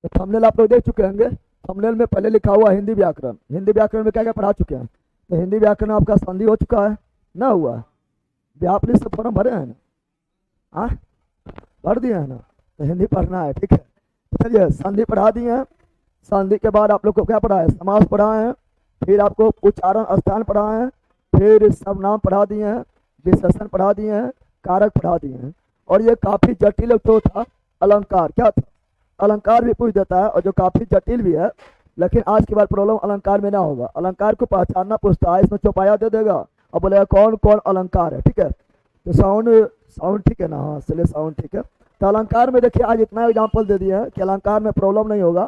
तो थंबनेल आप लोग देख चुके होंगे। थंबनेल में पहले लिखा हुआ हिंदी व्याकरण। हिंदी व्याकरण में क्या क्या पढ़ा चुके हैं? तो हिंदी व्याकरण आपका संधि हो चुका है ना? हुआ है? व्यापनी से फॉर्म भरे हैं ना? हाँ, पढ़ दिए हैं ना? तो हिंदी पढ़ना है, ठीक है। तो चलिए, संधि पढ़ा दिए हैं। संधि के बाद आप लोग को क्या पढ़ा है? समास पढ़ा है। फिर आपको उच्चारण स्थान पढ़ा है। फिर सर्वनाम पढ़ा दिए हैं। विशेषण पढ़ा दिए हैं। कारक पढ़ा दिए हैं। और ये काफी जटिल तो था, अलंकार। क्या था? अलंकार भी पूछ देता है, और जो काफी जटिल भी है। लेकिन आज के बाद प्रॉब्लम अलंकार में ना होगा। अलंकार को पहचानना पूछता है, इसमें चौपाया दे देगा और बोलेगा कौन कौन अलंकार है, ठीक है। तो साउंड साउंड ठीक है ना? हाँ, चलिए, साउंड ठीक है। तो अलंकार में देखिए, आज इतना एग्जाम्पल दे दिया है कि अलंकार में प्रॉब्लम नहीं होगा,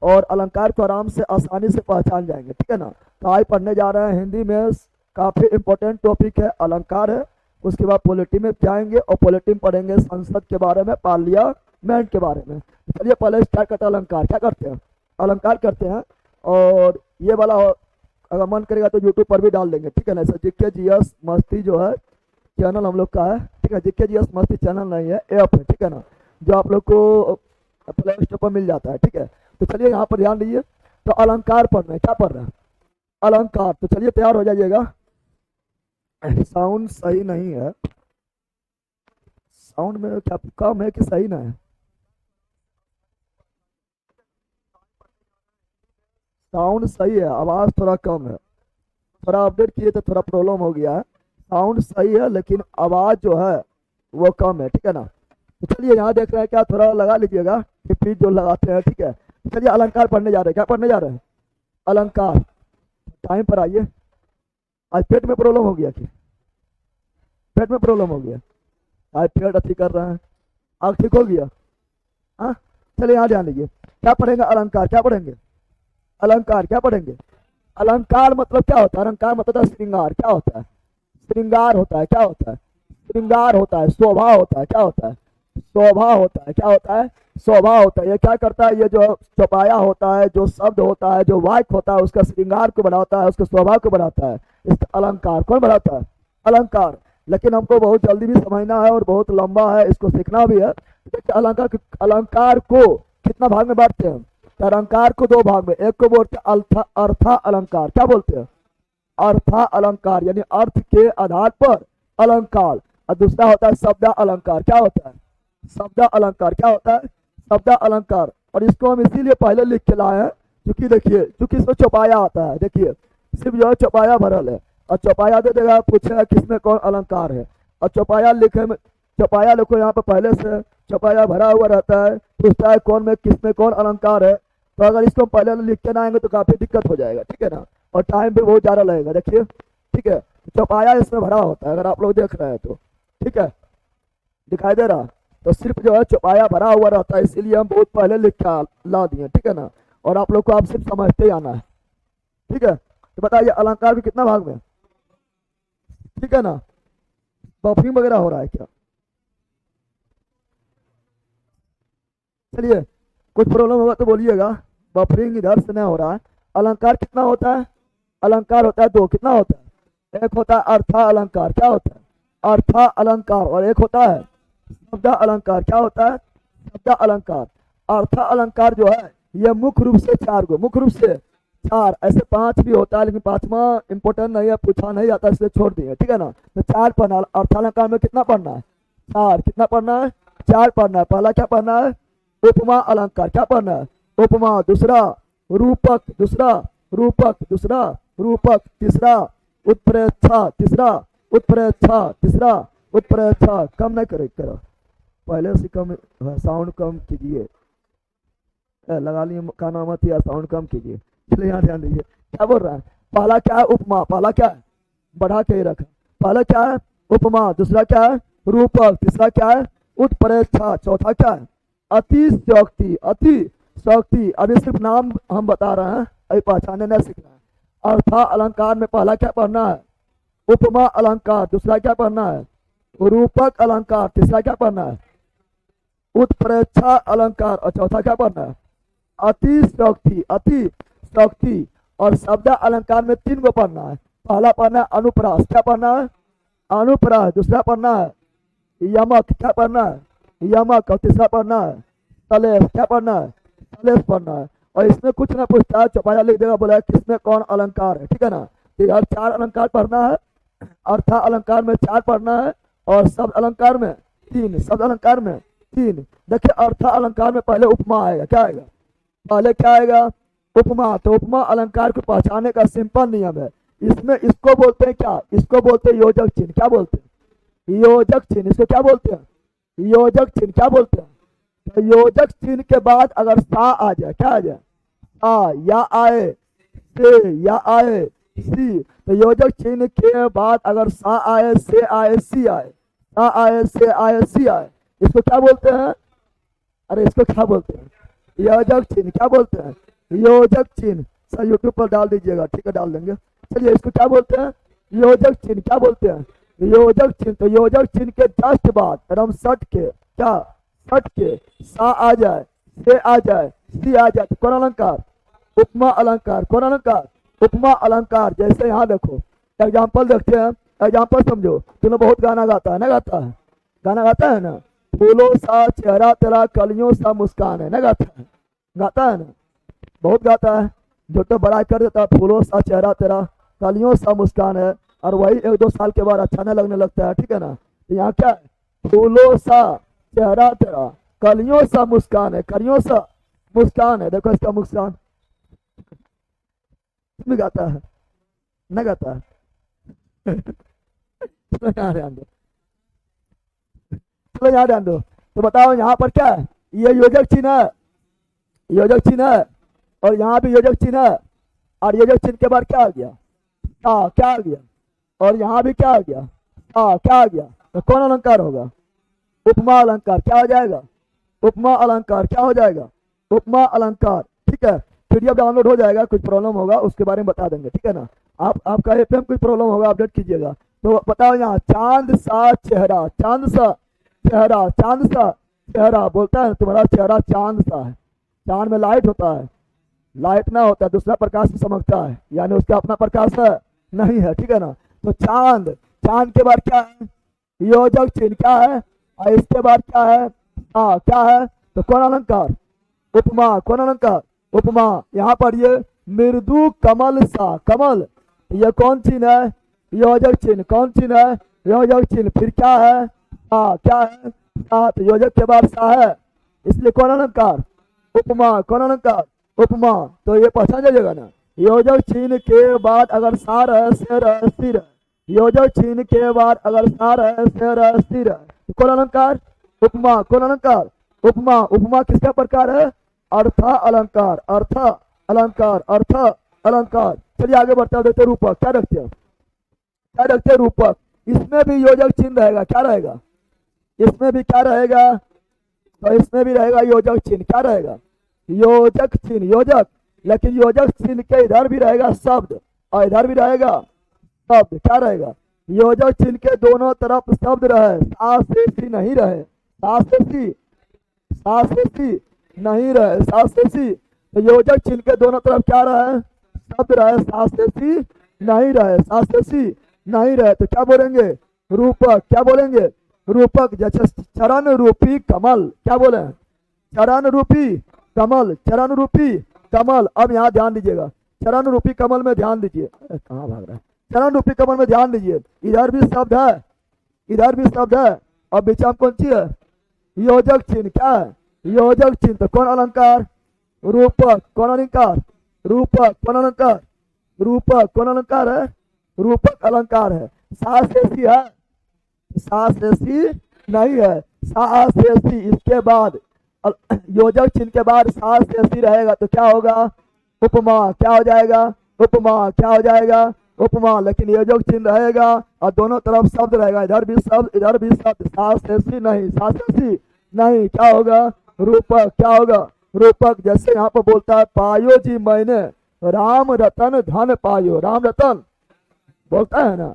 और अलंकार को आराम से आसानी से पहचान जाएंगे, ठीक है ना। तो आज पढ़ने जा रहे हैं हिंदी में, काफी इंपॉर्टेंट टॉपिक है, अलंकार है। उसके बाद पॉलिटी में जाएंगे, और पॉलिटी में पढ़ेंगे संसद के बारे में, पार्लियामेंट के बारे में। चलिए, पहले स्टार्ट करते हैं। अलंकार क्या करते हैं? अलंकार करते हैं। और ये वाला अगर मन करेगा तो यूट्यूब पर भी डाल देंगे, ठीक है ना। ऐसा जीके जीएस मस्ती जो है चैनल हम लोग का है, ठीक है। जीके जीएस मस्ती चैनल नहीं है, ऐप है, ठीक है ना, जो आप लोग को प्ले स्टोर पर मिल जाता है, ठीक है। तो चलिए, यहाँ पर ध्यान दीजिए। तो अलंकार पढ़ रहे हैं, क्या पढ़ रहे हैं? अलंकार। तो चलिए, तैयार हो जाइएगा। साउंड सही नहीं है। साउंड में क्या कम है कि सही ना है? साउंड सही है, आवाज थोड़ा कम है। थोड़ा अपडेट किए तो थोड़ा प्रॉब्लम हो गया है। साउंड सही है, लेकिन आवाज जो है वो कम है, ठीक है ना। तो चलिए, यहाँ देख रहे हैं क्या, थोड़ा लगा लीजिएगा, रिपीट जो लगाते हैं, ठीक है। चलिए, अलंकार पढ़ने जा रहे हैं। क्या पढ़ने जा रहे हैं? अलंकार। टाइम पर आइए। आज पेट में प्रॉब्लम हो गया कि? पेट में प्रॉब्लम हो गया? आज पेट अथी कर रहे हैं, आग ठीक हो गया? हाँ। चलिए, यहाँ ध्यान दीजिए। क्या पढ़ेंगे? अलंकार। क्या पढ़ेंगे? अलंकार। क्या पढ़ेंगे? अलंकार मतलब क्या होता है? अलंकार मतलब होता है श्रृंगार। क्या होता है? श्रृंगार होता है। क्या होता है? श्रृंगार होता है। शोभा होता है। क्या होता है? शोभा होता है। क्या होता है? शोभा होता है। ये क्या करता है? ये जो चौपाया होता है, जो शब्द होता है, जो वाक्य होता है, उसका श्रृंगार को बढ़ाता है, उसके शोभा को बढ़ाता है। इस अलंकार कौन बढ़ाता है? अलंकार। लेकिन हमको बहुत जल्दी भी समझना है, और बहुत लंबा है, इसको सीखना भी है। देखिए, अलंकार को कितना भाग में बांटते हैं? तो अलंकार को दो भाग में, एक को बोलते हैं अर्था अलंकार। क्या बोलते हैं? अर्था अलंकार, यानी अर्थ के आधार पर अलंकार। और दूसरा होता है शब्द अलंकार। क्या होता है? शब्द अलंकार। क्या होता है? शब्द अलंकार। और इसको हम इसीलिए पहले लिख के लाए हैं, क्योंकि देखिए, क्योंकि इसमें चौपाया आता है। देखिए, सिर्फ जो है चौपाया भरल है, और चौपाया दे देगा, पूछेगा किसमें कौन अलंकार है, और चौपाया लिखे में, चौपाया लिखो यहाँ पे पहले से, चौपाया भरा हुआ रहता है, पूछता है कौन में किसमें कौन अलंकार है। तो अगर इसको हम पहले लिख के ना आएंगे तो काफी दिक्कत हो जाएगा, ठीक है ना, और टाइम भी बहुत ज्यादा लगेगा। देखिए, ठीक है, चौपाया इसमें भरा होता है, अगर आप लोग देख रहे हैं तो, ठीक है, दिखाई दे रहा। तो सिर्फ जो है चौपाया भरा हुआ रहता है, इसीलिए हम बहुत पहले लिख के ला दिए, ठीक है ना। और आप लोग को आप सिर्फ समझते ही आना है, ठीक है। तो बताइए, अलंकार के कितना भाग में? ठीक है ना। बफरिंग वगैरह हो रहा है क्या? चलिए, कुछ प्रॉब्लम होगा तो बोलिएगा। बफरिंग इधर से नहीं हो रहा है। अलंकार कितना होता है? अलंकार होता है दो। कितना होता है? एक होता है अर्था अलंकार। क्या होता है? अर्था अलंकार। और एक होता है शब्द अलंकार। क्या होता है? शब्द अलंकार। अर्था अलंकार जो है, ये मुख्य रूप से चार गो, मुख्य रूप से चार, ऐसे पांच भी होता है, लेकिन पांचवा इंपोर्टेंट नहीं है, पूछा नहीं जाता, इसलिए छोड़ दिए, ठीक है ना। तो चार पढ़ना। अर्थालंकार में कितना पढ़ना है? चार। कितना पढ़ना है? चार पढ़ना है। पहला क्या पढ़ना है? उपमा अलंकार। क्या पढ़ना है? उपमा। दूसरा रूपक। दूसरा रूपक। दूसरा रूपक। तीसरा उत्प्रेक्षा। तीसरा उत्प्रेक्षा। तीसरा उत्प्रेक्षा। कम नहीं करे करो, पहले से कम, साउंड कम कीजिए। लगा लिए काना मत, या साउंड कम कीजिए। इसलिए यहाँ ध्यान दीजिए, क्या बोल रहा है? पहला क्या है? उपमा। पहला क्या है? बढ़ा के ही रखा। पहला क्या है? उपमा। दूसरा क्या है? रूपक। तीसरा क्या है? उत्प्रेक्षा। चौथा क्या है? अतिशयोक्ति। अतिशयोक्ति। अभी सिर्फ नाम हम बता रहे हैं, अभी पहचाने नहीं सीख रहे हैं। अर्था अलंकार में पहला क्या पढ़ना है? उपमा अलंकार। दूसरा क्या पढ़ना है? रूपक अलंकार। तीसरा क्या पढ़ना है? उत्प्रेक्षा अलंकार। और चौथा क्या पढ़ना है? अतिशयोक्ति। अतिशयोक्ति। और शब्द अलंकार में तीन गो पढ़ना है। पहला पढ़ना है अनुप्रास। क्या पढ़ना है? अनुप्रास। दूसरा पढ़ना है यमक। क्या पढ़ना है? यमक। और तीसरा पढ़ना है सलेश। क्या पढ़ना है? लेस पढ़ना है। और इसमें कुछ ना पूछता है, चौपाया लिख देगा, बोला किसमें कौन अलंकार है, ठीक है ना। तो यार 4 अलंकार पढ़ना है, अर्था अलंकार में 4 पढ़ना है, और शब्द अलंकार में 3, शब्द अलंकार में 3। देखिए अर्था अलंकार में पहले उपमा आएगा, क्या आएगा, पहले क्या आएगा, उपमा। तो उपमा अलंकार को पहचानने का सिंपल नियम है। इसमें इसको बोलते हैं क्या, इसको बोलते हैं योजक चिन्ह, क्या बोलते हैं, योजक चिन्ह, इसको क्या बोलते हैं, योजक चिन्ह, क्या बोलते हैं। तो योजक चिन्ह के बाद अगर सा आ जाए, क्या आ जाए, आ या आए, से या आए, सी, तो योजक चिन्ह के बाद अगर सा आए, से आए, सी आए, सा आए, से आए, सी आए, इसको क्या बोलते हैं, अरे इसको क्या बोलते हैं, योजक चिन्ह, क्या बोलते हैं, योजक चिन्ह। सर यूट्यूब पर डाल दीजिएगा, ठीक है, डाल देंगे। चलिए इसको क्या बोलते हैं, योजक चिन्ह, क्या बोलते हैं, योजक चिन्ह। तो योजक चिन्ह के जस्ट बाद एकदम सट के, क्या, सट के सा आ जाए, से आ जाए, सी आ जाए, तो कौन अलंकार, उपमा अलंकार। कौन अलंकार, उपमा अलंकार। जैसे यहाँ देखो एग्जाम्पल देखते हैं, एग्जाम्पल समझो। तूने बहुत गाना गाता है ना, गाता है, गाना गाता है ना, फूलों सा चेहरा तेरा कलियों सा मुस्कान है ना, गाता है, गाता है ना, बहुत गाता है। जो तो बड़ा कर देता है, फूलों सा चेहरा तेरा कलियों सा मुस्कान है, और वही 1-2 साल के बाद अच्छा नहीं लगने लगता है, ठीक है ना। तो यहाँ क्या है, फूलों सा चेहरा तेरा कलियों सा मुस्कान है, कलियों सा मुस्कान है। देखो इसका मुस्कान में गाता है, न गाता है चलो यहाँ ध्यान दो, चलो यहाँ ध्यान दो। तो बताओ यहाँ पर क्या है, ये योजक चिन्ह है, योजक चिन्ह है, और यहाँ भी योजक चिन्ह है, और योजक चिन्ह के बाद क्या आ गया, सा, क्या आ गया, और यहाँ भी क्या आ गया, सा, क्या आ गया। तो कौन अलंकार होगा, उपमा अलंकार। क्या हो जाएगा, उपमा अलंकार, क्या हो जाएगा, उपमा अलंकार, ठीक है। पीडीएफ डाउनलोड हो जाएगा, कुछ प्रॉब्लम होगा उसके बारे में बता देंगे, ठीक है ना। आपका एफएम कुछ प्रॉब्लम होगा, अपडेट कीजिएगा। तो बताओ यहाँ, चांद सा चेहरा, चांद सा चेहरा, चांद सा चेहरा बोलता है तुम्हारा चेहरा चांद सा है। चांद में लाइट होता है, लाइट ना होता है, दूसरा प्रकाश से चमकता है, यानी उसका अपना प्रकाश है नहीं है, ठीक है ना। तो चांद, चांद के बाद क्या है, योजक चिन्ह, क्या है, और इसके बाद क्या है, हाँ क्या है, तो कौन अलंकार, उपमा। कौन अलंकार, उपमा। यहाँ पर ये मृदु कमल सा, कमल, ये कौन चिन्ह है, योजक चिन्ह। कौन चिन्ह है, योजक चिन्ह। फिर क्या है, सा, क्या है, सा, तो योजक के बाद सा है, इसलिए कौन अलंकार, उपमा। कौन अलंकार, उपमा। तो ये पहचान जाइएगा ना, योजक चिन्ह के बाद अगर सा रहे, से रहे, सी रहे, योजक चिन्ह के बाद अगर सा रहे, से रहे, सी रहे, तो कौन अलंकार, उपमा। कौन अलंकार, उपमा। उपमा किसका प्रकार है, अर्थ अलंकार, अर्थ अलंकार, अर्थ अलंकार। चलिए आगे बढ़ते हैं, देखते रूपक, क्या रखते हैं, क्या रखते हैं, रूपक। इसमें भी योजक चिन्ह रहेगा, क्या रहेगा, इसमें भी क्या रहेगा, तो इसमें भी रहेगा योजक चिन्ह, क्या रहेगा, योजक चिन्ह, योजक। लेकिन योजक चिन्ह के इधर भी रहेगा शब्द, और इधर भी रहेगा शब्द, क्या रहेगा, योजक चिन्ह के दोनों तरफ शब्द रहे, सा से सी नहीं रहे, सा से सी, सा से सी नहीं रहे, सा से सी। तो योजक चिन्ह के दोनों तरफ क्या रहे, शब्द रहे, सा से सी नहीं रहे, सा से सी नहीं रहे, तो क्या बोलेंगे, रूपक। क्या बोलेंगे, रूपक। जैसे चरण रूपी कमल, क्या बोले, चरण रूपी कमल, चरण रूपी कमल। अब यहाँ ध्यान दीजिएगा, चरण रूपी कमल में ध्यान दीजिए, कहाँ भाग रहा है, चरण रूपी कमल में ध्यान दीजिए। इधर भी शब्द है, इधर भी शब्द है, और बीच में कौन सी है, योजक चिन्ह। क्या है, योजक चिन्ह। तो कौन अलंकार, रूपक। कौन अलंकार, रूपक। कौन अलंकार, रूपक। कौन अलंकार है, रूपक अलंकार है। सा से सी है, सा से सी नहीं है, सा से सी। इसके बाद योजक चिन्ह के बाद सा से सी रहेगा, तो क्या होगा, उपमा। क्या हो जाएगा, उपमा। क्या हो जाएगा, उपमा। लेकिन योजक चिन्ह रहेगा और दोनों तरफ शब्द रहेगा, इधर भी शब्द, इधर भी शब्द, सा से सी नहीं, सा से सी नहीं, क्या होगा, रूपक। क्या होगा, रूपक। जैसे यहाँ पर बोलता है, पायो जी मैंने राम रतन धन पायो, राम रतन बोलता है ना,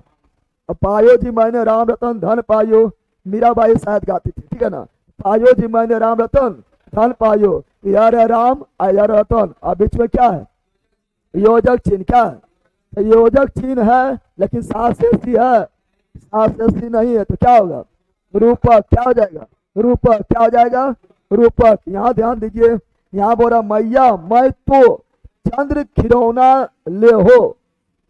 पायो जी मैंने राम रतन धन पायो, मीराबाई शायद गाती थी, ठीक है ना। पायो जी मैंने राम रतन धन पायो, इधर है राम, इधर रतन, और बीच में क्या है, योजक चिन्ह। क्या है, तो योजक चिन्ह है, लेकिन सा से सी है, सा से सी नहीं है, तो क्या होगा, रूपक। क्या हो जाएगा, रूपक। क्या हो जाएगा, रूपक। यहाँ ध्यान दीजिए, यहाँ बोल रहा मैया मैं तो चंद्र खिलौना ले हो,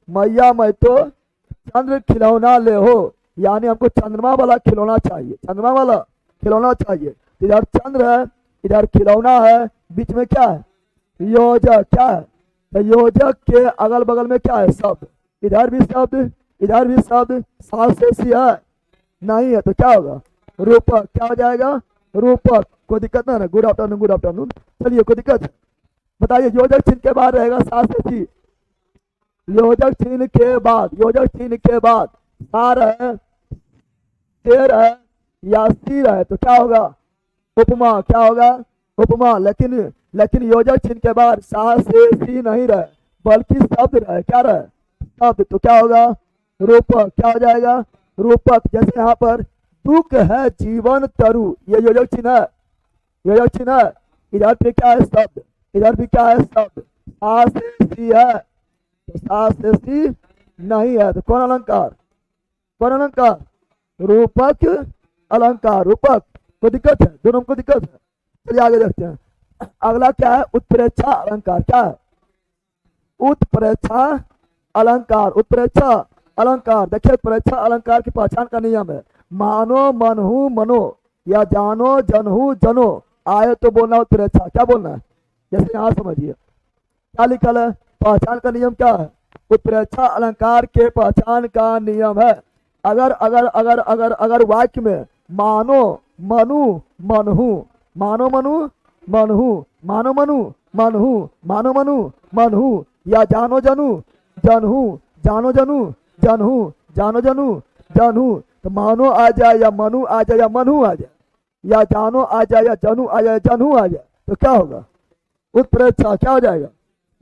मैया मैं तो चंद्र खिलौना ले हो, यानी हमको चंद्रमा वाला खिलौना चाहिए, चंद्रमा वाला खिलौना चाहिए। इधर चंद्र है, इधर खिलौना है, बीच में क्या है? योजक। क्या है? तो योजक के अगल बगल में क्या है? शब्द। इधर भी शब्द, इधर भी शब्द, साथ से सी है नहीं है तो क्या होगा? रूपक। क्या हो जाएगा? रूपक। कोई दिक्कत ना है? Good afternoon, good afternoon. चलिए, कोई दिक्कत है? बताइए, योजक चिन्ह के बाद रहेगा साथ से सी। योजक चिन्ह के बाद, योजक चिन्ह के बाद सार है, शेर है या सिर है तो क्या होगा? उपमा। क्या होगा? उपमा। लेकिन योजक चिन्ह के बाद सा से सी नहीं रहे बल्कि शब्द रहे। क्या रहे? शब्द। तो क्या होगा? रूपक। क्या हो जाएगा? रूपक। जैसे यहाँ पर दुख है जीवन तरु, ये योजक चिन्ह है, योजक चिन्ह है। इधर पे क्या है? शब्द। इधर भी क्या है? शब्द। सा से सी है तो सा से सी नहीं है तो कौन अलंकार? कौन अलंकार? रूपक अलंकार। रूपक। कोई दिक्कत है? दोनों को दिक्कत है? चलिए आगे देखते हैं। अगला क्या है? उत्प्रेक्षा अलंकार। क्या है? उत्प्रेक्षा अलंकार। उत्प्रेक्षा अलंकार। देखिए, उत्प्रेक्षा अलंकार की पहचान का नियम है मानो मनहु मनो या जानो जनहु जनो आए तो बोलना उत्प्रेक्षा। क्या बोलना है? जैसे यहाँ समझिए क्या लिखल है, पहचान का नियम क्या है? उत्प्रेक्षा अलंकार के पहचान का नियम है अगर अगर अगर अगर अगर वाक्य में मानो मनु मनहु, मानो मनु मनहु, मानो मनु मनहु, मानो मनु मनहु या जानो जनु जनहु, जानो जनु जनहु, जानो जनु जनहु, तो मानो आ जाए या मनु आ जाए या मनहु आ जाए या जानो आ जाए या जनू आ जाए जनहु आ जाए तो क्या होगा? उत्प्रेक्षा। क्या हो जाएगा?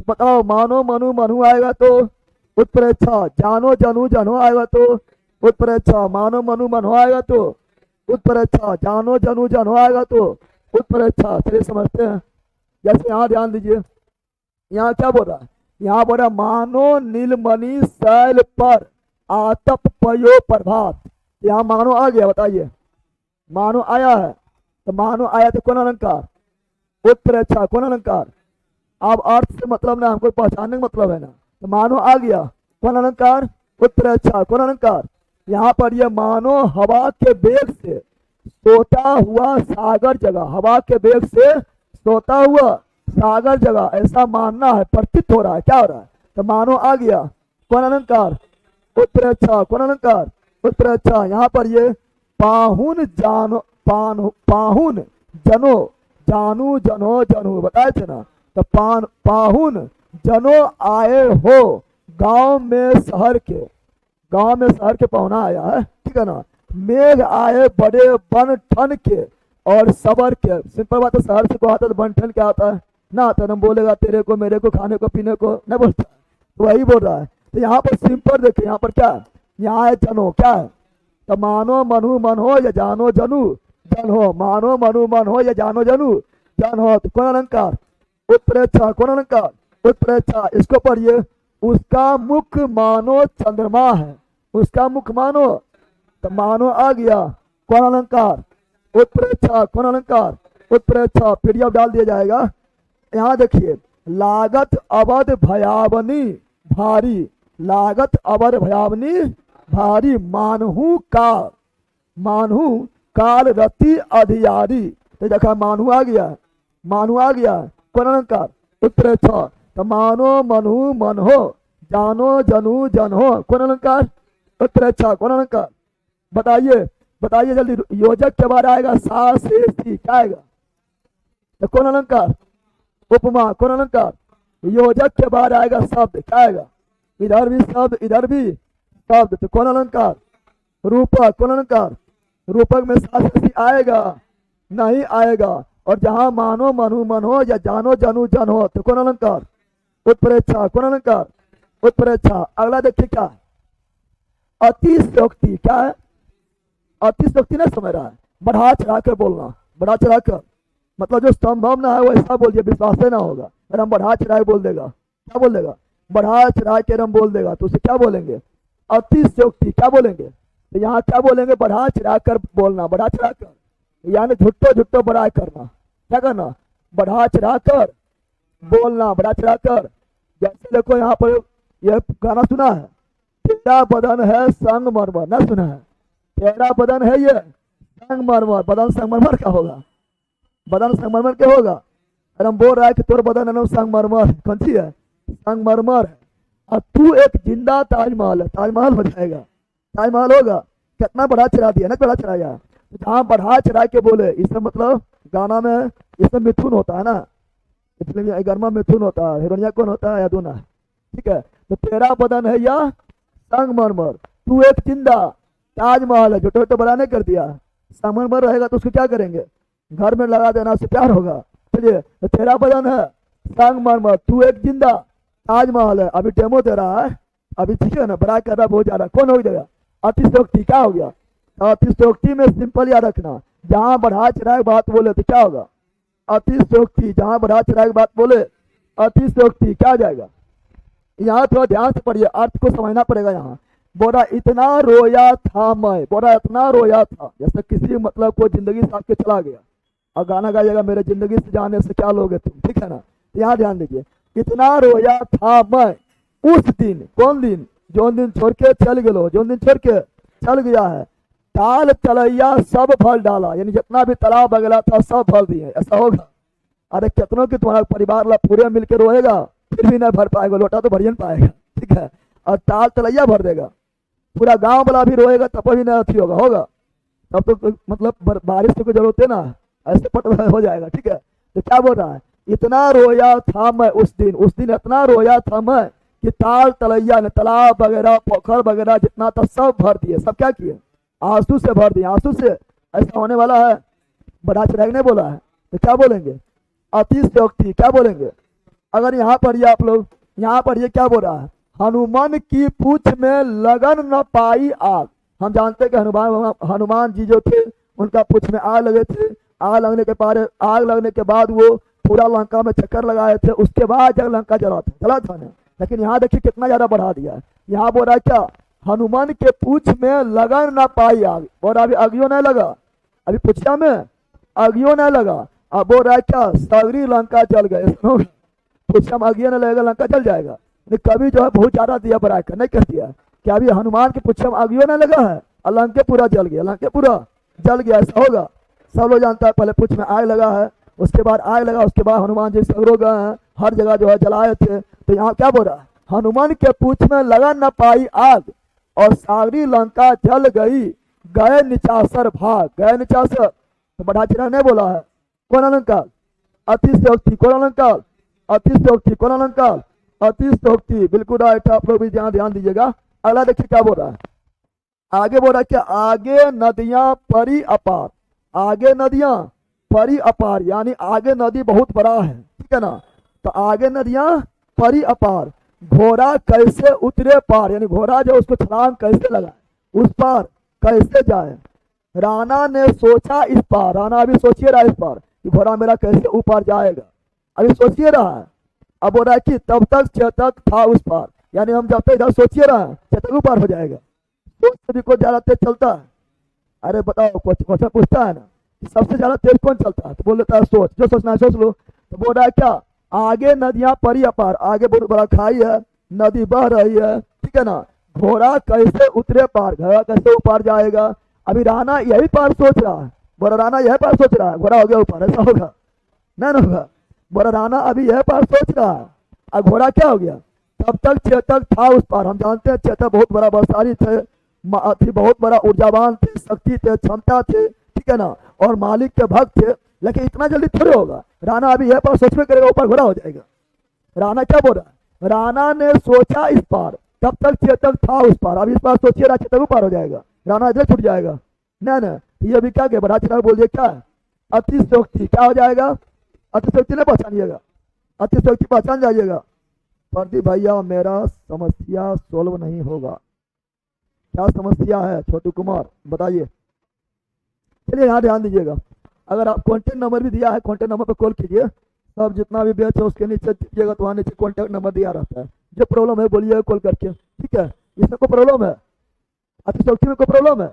बताओ। मानो मनु मनहु आएगा तो उत्प्रेक्षा, जानो जनू जनहु आएगा तो उत्प्रेक्षा, मानो मनु मनहु आएगा तो उत्प्रेक्षा, जानो जनू जनहु आएगा तो उत्प्रेक्षा। चलिए समझते हैं। जैसे यहाँ ध्यान दीजिए, यहाँ क्या बोल रहा है? यहाँ बोल रहा है मानो नीलमणि शैल पर आतप पयो प्रभात। यहाँ मानो आ गया, बताइए। मानो आया है तो मानो आया तो कौन अलंकार? उत्प्रेक्षा। कौन अलंकार? अब अर्थ से मतलब ना, हमको पहचानने का मतलब है ना। तो मानो आ गया, कौन अलंकार? उत्प्रेक्षा। कौन अलंकार? यहाँ पर ये मानो हवा के वेग से सोता हुआ सागर जगह, हवा के वेग से सोता हुआ सागर जगह ऐसा मानना है, प्रतीत हो रहा है। क्या हो रहा है? तो मानो आ गया, कौन अलंकार? उत्प्रेक्षा। कौन अलंकार? उत्प्रेक्षा। यहाँ पर ये पाहुन जानो पाहुन जनो जानू जनो जनू बताए थे ना। तो पाहुन जनो आए हो गांव में शहर के, गांव में शहर के पहुना आया है, ठीक है ना। मेघ आए बड़े बन ठन के और सबर के। सिंपल बात है, शहर से को आता तो बन ठन क्या आता है ना, आता हम बोलेगा तेरे को मेरे को खाने को पीने को नहीं बोलता, तो वही बोल रहा है। तो यहाँ पर सिंपल देखिए, यहाँ पर क्या है? यहाँ है जनो। क्या है? तो मानो मनु मन हो या जानो जनू जन हो, मानो मनु मन हो या जानो जनू जन हो तो कौन अलंकार? उत्प्रेक्षा। कौन अलंकार? उत्प्रेक्षा। इसको पढ़िए। उसका मुख मानो चंद्रमा है, उसका मुख मानो, तो मानो आ गया, कौन अलंकार? उत्प्रेक्षा। कौन अलंकार? उत्प्रेक्षा। पीडीएफ डाल दिया जाएगा। यहाँ देखिए, लागत अवध भयावनी भारी, लागत अवध भयावनी भारी, मानहु काल, मानहु काल रति अधियारी। तो देखा मानहु आ गया, मानहु आ गया, कौन अलंकार? उत्प्रेक्षा। तो मानो मनहु मन हो, जानो जनू जन हो, कौन अलंकार? उत्प्रेक्षा। कौन अलंकार? बताइए, बताइए जल्दी। योजक के बाद आएगा सा से सी, क्या आएगा? तो कौन अलंकार? उपमा। कौन अलंकार? योजक के बाद आएगा शब्द, क्या आएगा? इधर भी शब्द, इधर भी शब्द, तो कौन अलंकार? रूपक। कौन अलंकार? रूपक में सा से सी आएगा? नहीं आएगा। और जहां मानो मनु मन हो या जानो जनू जन हो तो कौन अलंकार? उत्प्रेक्षा। कौन अलंकार? उत्प्रेक्षा। अगला देखिए क्या है? अतिशयोक्ति। क्या है? अतिशयोक्ति नहीं समझ रहा है? बढ़ा चढ़ा कर बोलना, बढ़ा चढ़ा कर, मतलब जो संभव ना है वैसा बोलिए, विश्वास से ना होगा। अगर हम बढ़ा चढ़ा बोल देगा, क्या बोल देगा? बढ़ा चढ़ा के हम बोल देगा तो उसे क्या बोलेंगे? अतिशयोक्ति। क्या बोलेंगे? तो यहाँ क्या बोलेंगे? बढ़ा चढ़ा कर बोलना, बढ़ा चढ़ा कर, यानी झुट्टो झुट्टो बड़ाई करना। क्या करना? बढ़ा चढ़ा कर बोलना, बढ़ा चढ़ा कर। जैसे देखो यहाँ पर यह गाना सुना है, तेरा बदन है संगमरमर, ना सुना है? तेरा बदन है ये संगमरमर, बदन संगमरमर का होगा, बदन संगमरमर क्या होगा? अरे हम बोल रहा है कि तोर बदन है ना संगमरमर, कौन सी है? संगमरमर है। और तू एक जिंदा ताजमहल है, ताजमहल हो जाएगा, ताजमहल होगा। कितना बढ़ा चढ़ा दिया ना, बढ़ा चढ़ाया। तो जहाँ बढ़ा चढ़ा के बोले, इसमें मतलब गाना में इसमें मिथुन होता है ना, इसलिए गर्मा मिथुन होता है, हिरोनिया कौन होता है? अदुना, ठीक है। तो तेरा बदन है या संगमरमर, तू एक जिंदा ताजमहल है, जो टोटो बड़ा नहीं कर दिया। संगमरमर रहेगा तो उसको क्या करेंगे? घर में लगा देना, उससे प्यार होगा। चलिए, तो तेरा बदन है संगमरमर, तू एक जिंदा ताजमहल है। अभी डेमो दे रहा है, अभी ठीक है ना, बड़ा कर रहा बहुत ज्यादा। कौन हो जाएगा? अतिशयोक्ति। क्या हो गया? अतिशयोक्ति में सिंपल याद रखना, जहां बढ़ा चढ़ा बात बोले तो क्या होगा? अतिशयोक्ति। जहां बढ़ा चढ़ा बात बोले अतिशयोक्ति, क्या आ जाएगा? यहाँ थोड़ा ध्यान से पढ़िए, अर्थ को समझना पड़ेगा। यहाँ बोरा इतना रोया था मैं, बोरा इतना रोया था, जैसे किसी मतलब को जिंदगी से आपके चला गया और गाना गाइएगा, मेरे जिंदगी से जाने से क्या लोगे तुम, ठीक है ना? तो यहाँ ध्यान दीजिए, इतना रोया था मैं उस दिन। कौन दिन? जो दिन छोड़ के चल गलो, जो दिन छोड़ के चल गया है। ताल तलैया सब फल डाला, यानी जितना भी तालाब वगैरह था सब फल दिए, ऐसा होगा? अरे कितनों की तुम्हारा परिवार ला पूरे मिलकर रोएगा, फिर भी नहीं भर पाएगा, लोटा तो भर ही नहीं पाएगा, ठीक है। और ताल तलैया भर देगा, पूरा गांव वाला भी रोएगा तब भी नहीं अथी होगा, होगा तब तो मतलब बारिश की जरूरत है ना, ऐसे पट हो जाएगा, ठीक है। तो क्या बोल रहा है? इतना रोया था मैं उस दिन, उस दिन इतना रोया था मैं कि ताल तलैया ने, तालाब वगैरह पोखर वगैरह जितना था सब भर दिए। सब क्या किए? आंसू से भर दिए, आंसू से। ऐसा होने वाला है? बढ़ा चढ़ा ने बोला है, तो क्या बोलेंगे? अतिशयोक्ति। क्या बोलेंगे? अगर यहाँ पर ये आप लोग यहाँ पर ये क्या बोल रहा है? हनुमान की पूछ में लगन न पाई आग। हम जानते हैं कि हनुमान जी जो थे उनका पूछ में आग लगे थे। आग लगने के बाद वो पूरा लंका में चक्कर लगाए थे, उसके बाद जब लंका जला था ना। लेकिन यहाँ देखिए कितना ज्यादा बढ़ा दिया। यहाँ बोल रहा है क्या? हनुमान के पूछ में लगन न पाई आग। बोल अभी अगियो नहीं लगा, अभी पूछा में अगियो नहीं लगा। अब बोल रहा है क्या? सगरी लंका जल गए। पूछा में अगियो नहीं लगेगा, लंका जल जाएगा। कभी जो है बहुत ज्यादा दिया बड़ा कर नहीं कर दिया कि अभी हनुमान के पूछे में आगियो नहीं लगा है और लंके पूरा जल गया, लंके पूरा जल गया, ऐसा होगा? सब लोग जानता है, पहले पूछ में आग लगा है, उसके बाद आग लगा, उसके बाद हनुमान जी सगरो गए हैं, हर जगह जो है जलाए थे। तो यहाँ क्या बोल रहा है? हनुमान के पूछ में लगा न पाई आग और सागरी लंका जल गई, गए निचासर भाग। गए निचासर तो बढ़ा चढ़ा नहीं बोला है। कौन अलंकार? अतिशयोक्ति। कौन अलंकार? अतिशयोक्ति। कौन अलंकार? अतिशयोक्ति। बिल्कुल राइट, आप लोग भी ध्यान दीजिएगा। अगला देखिए क्या बोल रहा है, आगे बोल रहा है कि आगे नदियां परी अपार। आगे नदियां परी अपार, यानी आगे नदी बहुत बड़ा है, ठीक है ना। तो आगे नदियां परी अपार, घोड़ा कैसे उतरे पार, यानी घोड़ा जो उसको छलांग कैसे लगाए, उस पार कैसे जाए। राणा ने सोचा इस पार, राणा अभी सोचिए रहा इस पार कि घोड़ा मेरा कैसे ऊपर जाएगा, अभी सोचिए रहा है। अब बोल रहा है कि तब तक चेतक था उस पार, यानी हम जब तक इधर सोचिए रहा चेतक ऊपर हो जाएगा। सोच से भी कोई ज्यादा तेज चलता है? अरे बताओ, क्वेश्चन पूछता है ना कि सबसे ज्यादा तेज कौन चलता है, तो बोल देता है सोच, जो सोचना है सोच लो। तो बोल रहा है क्या? आगे नदियां परी अपार, आगे बहुत बड़ा खाई है, नदी बह रही है, ठीक है ना। घोड़ा कैसे उतरे पार, घोड़ा कैसे ऊपर जाएगा। अभी राणा यही पार सोच रहा है, बोला राणा यही पार सोच रहा है, घोड़ा हो गया ऊपर, ऐसा होगा? नहीं होगा। बोला राणा अभी यह पार सोच रहा है और घोड़ा क्या हो गया? तब तक चेतक था उस पार। हम जानते हैं चेतक बहुत बड़ा बलशाली थे, बहुत बड़ा ऊर्जावान थे, शक्ति थे, क्षमता थे, ठीक है ना, और मालिक के भक्त थे। लेकिन इतना जल्दी थोड़े होगा। राणा अभी यह पार सोच में करेगा, ऊपर घोड़ा हो जाएगा। राणा क्या बोल रहा है? राणा ने सोचा इस पार, तब तक चेतक था उस पार, अभी इस पार सोचिए रहा चेतक ऊपर हो जाएगा, राणा इधर छूट जाएगा। नहीं, ये भी क्या क्या बड़ा चढ़ा बोल दिया, क्या अतिशयोक्ति। क्या हो जाएगा? अतिशयोक्ति नहीं पहचानिएगा, अतिशयोक्ति पहचान जाइएगा। प्रदीप भैया मेरा समस्या सोल्व नहीं होगा, क्या समस्या है छोटू कुमार बताइए। चलिए यहाँ ध्यान दीजिएगा, अगर आप कॉन्टेक्ट नंबर भी दिया है, कॉन्टेक्ट नंबर पर कॉल कीजिए। सब जितना भी बैच है उसके नीचे दीजिएगा, तो वहाँ नीचे कॉन्टेक्ट नंबर दिया रहता है। जो प्रॉब्लम है बोलिए कॉल करके, ठीक है। इसमें कोई प्रॉब्लम है? अतिशयोक्ति में कोई प्रॉब्लम है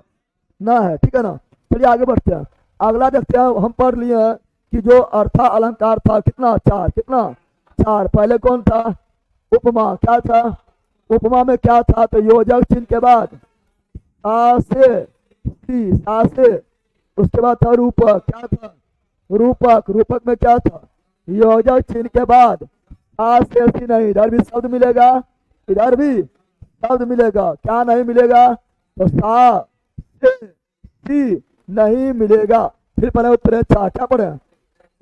ना? है, ठीक है ना। चलिए आगे बढ़ते हैं। अगला देखते हैं, हम पढ़ लिए हैं कि जो अर्था अलंकार था कितना, चार, कितना, चार। पहले कौन था, उपमा, क्या था, उपमा में क्या था, तो योजक चिन्ह के बाद सा से सी, सा से, उसके बाद था रूपक, क्या था, रूपक, रूपक में क्या था, योजक चिन्ह के बाद सा से सी नहीं, इधर भी शब्द मिलेगा, इधर भी शब्द मिलेगा, क्या नहीं मिलेगा, तो सा से सी नहीं मिलेगा। फिर पढ़े उत्प्रेक्षा, क्या पढ़े,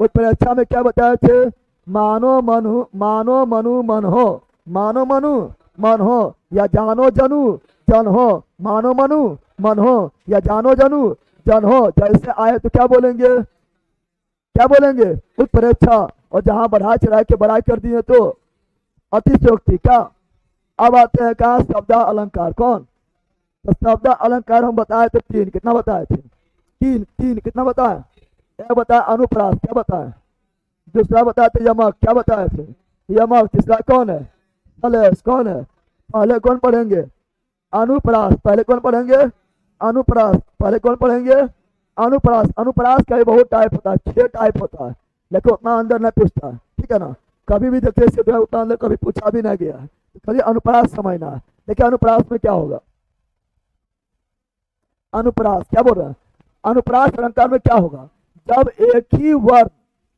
उत्प्रेक्षा में क्या बताए थे, मानो मनु, मानो मनु मन हो, मानो मनु मन हो, या जानो जनु जन हो, मानो मनु मन हो, या जानो जनु जन हो। जैसे आए तो क्या बोलेंगे, क्या बोलेंगे, उत्प्रेक्षा। और जहां बढ़ा चढ़ा के बड़ाई कर दिए तो अतिशयोक्ति। क्या, अब आते हैं कहा, शब्द अलंकार। कौन, तो शब्द अलंकार हम बताए थे तीन, कितना बताए थे, तीन, तीन, कितना बताए, एक बताया अनुप्रास, क्या बताए, दूसरा बताए थे यमक, क्या बताए थे, यमक, तीसरा कौन है, सलेश, कौन है, पहले कौन पढ़ेंगे, अनुप्रास, पहले कौन पढ़ेंगे, अनुप्रास, पहले कौन पढ़ेंगे, अनुप्रास। अनुप्रास का भी बहुत टाइप होता है, 6 टाइप होता है, लेकिन उतना अंदर नहीं पूछता है, ठीक है ना, कभी भी देखिए से जो है उतना अंदर कभी पूछा भी नहीं गया है, तो खाली अनुप्रास समझना है। देखिए अनुप्रास में क्या होगा, अनुप्रास क्या बोल रहे हैं, अनुप्रास अलंकार में क्या होगा, जब एक ही वर्ण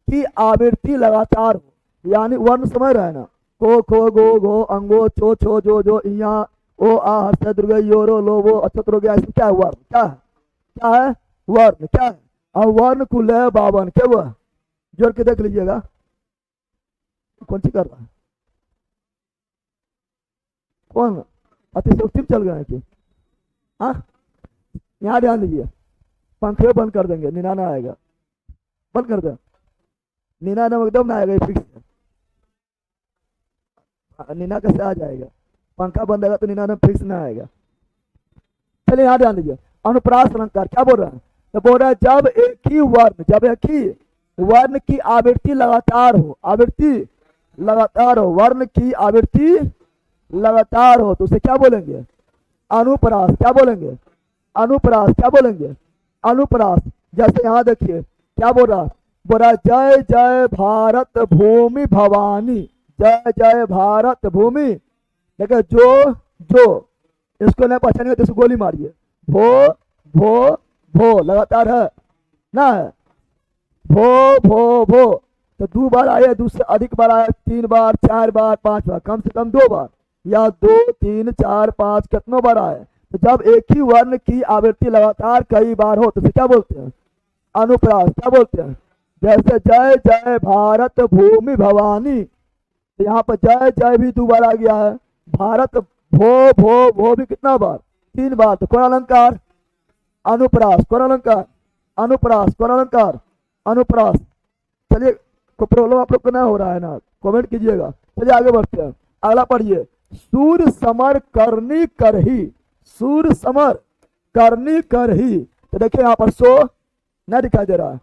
की आवृत्ति लगातार हो, यानी वर्ण समझ रहे हैं ना, को, खो, गो, घो, अंगो, चो, छो, जो, इया, ओ, आ, हर्ष, दुर्गे, योरो, लोबो, अक्षत, गया, इसमें क्या है, वर्ण, क्या है, क्या है, वर्ण, क्या है, और वर्ण कुल है 52, क्या हुआ, जोड़ के देख लीजिएगा, कौन सी कर रहा है, कौन, अतिशयोक्ति चल गए हैं कि, हाँ, यहाँ ध्यान दीजिए, पंखे बंद कर देंगे, निनाना आएगा, बंद कर दे, निनाना एकदम ना आएगा, फिक्स है, निना कैसे आ जाएगा, पंखा बंद आएगा तो निनाना फिक्स ना आएगा। चलिए यहाँ ध्यान दीजिए, अनुप्रास अलंकार क्या बोल रहा है, तो बोल रहा है जब एक ही वर्ण, जब एक ही वर्ण की आवृत्ति लगातार हो, आवृत्ति लगातार हो, वर्ण की आवृत्ति लगातार हो, तो उसे क्या बोलेंगे, अनुप्रास, क्या बोलेंगे, अनुप्रास, क्या बोलेंगे, अनुप्रास। जैसे यहाँ देखिए क्या बोल रहा, जय जय भारत भूमि भवानी, जय जय भारत भूमि, देखिए जो इसको नहीं पहचानेंगे तो इसको गोली मारिए, भो लगातार है ना, है भो, तो 2 बार आए, दूसरे अधिक बार आए, 3 बार, 4 बार, 5 बार, कम से कम 2 बार, या 2, 3, 4, 5 कितनों बार आए, तो जब एक ही वर्ण की आवृत्ति लगातार कई बार हो तो इसे क्या बोलते हैं, अनुप्रास, क्या बोलते हैं। जैसे जय जय भारत भूमि भवानी, तो यहाँ पर जय जय भी 2 बार आ गया है, भारत भो भी कितना बार, 3 बार, तो कौन अलंकार, अनुप्रास, कौन अलंकार, अनुप्रास, कौन अलंकार, अनुप्रास। चलिए कोई प्रॉब्लम आप लोग को नहीं हो रहा है ना, कमेंट कीजिएगा। चलिए आगे बढ़ते हैं, अगला पढ़िए, सूर समर करनी करही, सूर समर करनी करही, तो देखिए यहाँ पर सो नहीं दिखाई दे रहा है,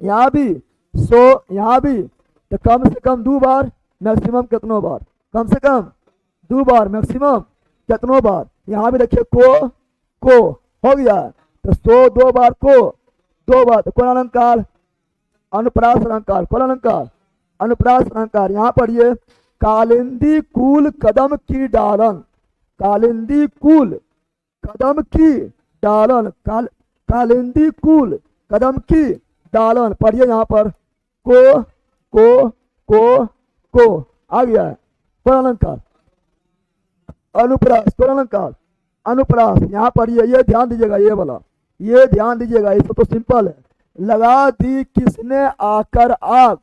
यहाँ भी सो, यहाँ भी, तो कम से कम 2 बार, मैक्सिमम कितनों बार, कम से कम 2 बार, मैक्सिमम कितनों बार, यहाँ भी देखिए को हो गया, तो सो 2 बार, को 2 बार, तो कौन अलंकार, अनुप्रास अलंकार, कौन अलंकार, अनुप्रास अलंकार। यहाँ पढ़िए, कालिंदी कूल कदम की डालन, कालिंदी कूल कदम की डालन, कालिंदी कूल कदम की डालन, पढ़िए यहाँ पर को आ गया है, कौन अलंकार, अनुप्रास, कौन अलंकार, अनुप्रास। यहाँ पढ़िए, ये ध्यान दीजिएगा, ये वाला, ये ध्यान दीजिएगा, ये तो सिंपल है, लगा दी किसने आकर आग,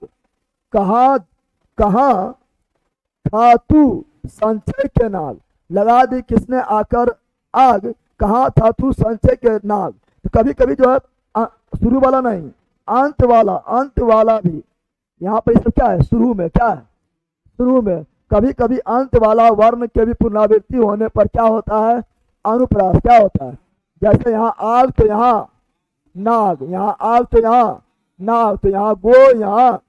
कहाँ था तू संचय के नाग, लगा दी किसने आकर आग, कहाँ था तू संचय के नाग। तो कभी कभी जो है शुरू वाला नहीं, अंत वाला भी, यहाँ पे सब क्या है, शुरू में, क्या है, शुरू में, कभी कभी अंत वाला वर्ण के भी पुनरावृत्ति होने पर क्या होता है, अनुप्रास, क्या होता है। जैसे यहाँ आग तो यहाँ नाग, यहाँ आग तो यहाँ नाग, तो यहाँ गो, यहाँ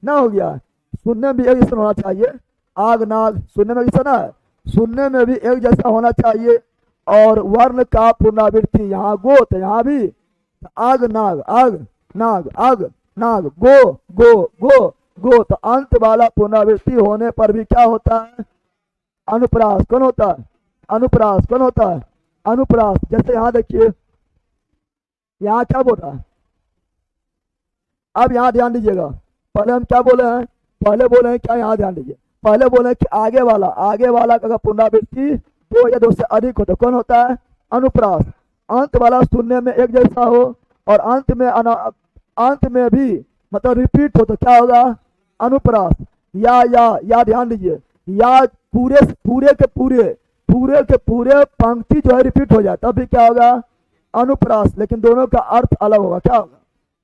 ना हो गया। सुनने में भी एक जैसा होना चाहिए, आग नाग सुनने में कैसा ना है, सुनने में भी एक जैसा होना चाहिए, और वर्ण का पुनरावृत्ति, यहाँ गो तो यहाँ भी आग नाग, आग नाग, आग नाग, गो गो गो गो। तो अंत वाला पुनरावृत्ति होने पर भी क्या होता है? अनुप्रास। कौन होता है? अनुप्रास। कौन होता है? अनुप्रास। जैसे यहां देखिए, यहाँ क्या बोल रहा है? अब यहाँ ध्यान दीजिएगा, पहले हम क्या बोले हैं? पहले बोले हैं क्या? यहाँ ध्यान दीजिए, पहले बोले हैं कि आगे वाला का अगर पुनरावृत्ति दो या दो से अधिक हो तो कौन होता है? अनुप्रास। अंत वाला सुनने में एक जैसा हो और अंत में भी मतलब रिपीट हो तो क्या होगा? अनुप्रास। या ध्यान दीजिए, या पूरे पूरे के पूरे पंक्ति जो है रिपीट हो जाए तब भी क्या होगा? अनुप्रास। लेकिन दोनों का अर्थ अलग होगा। क्या होगा?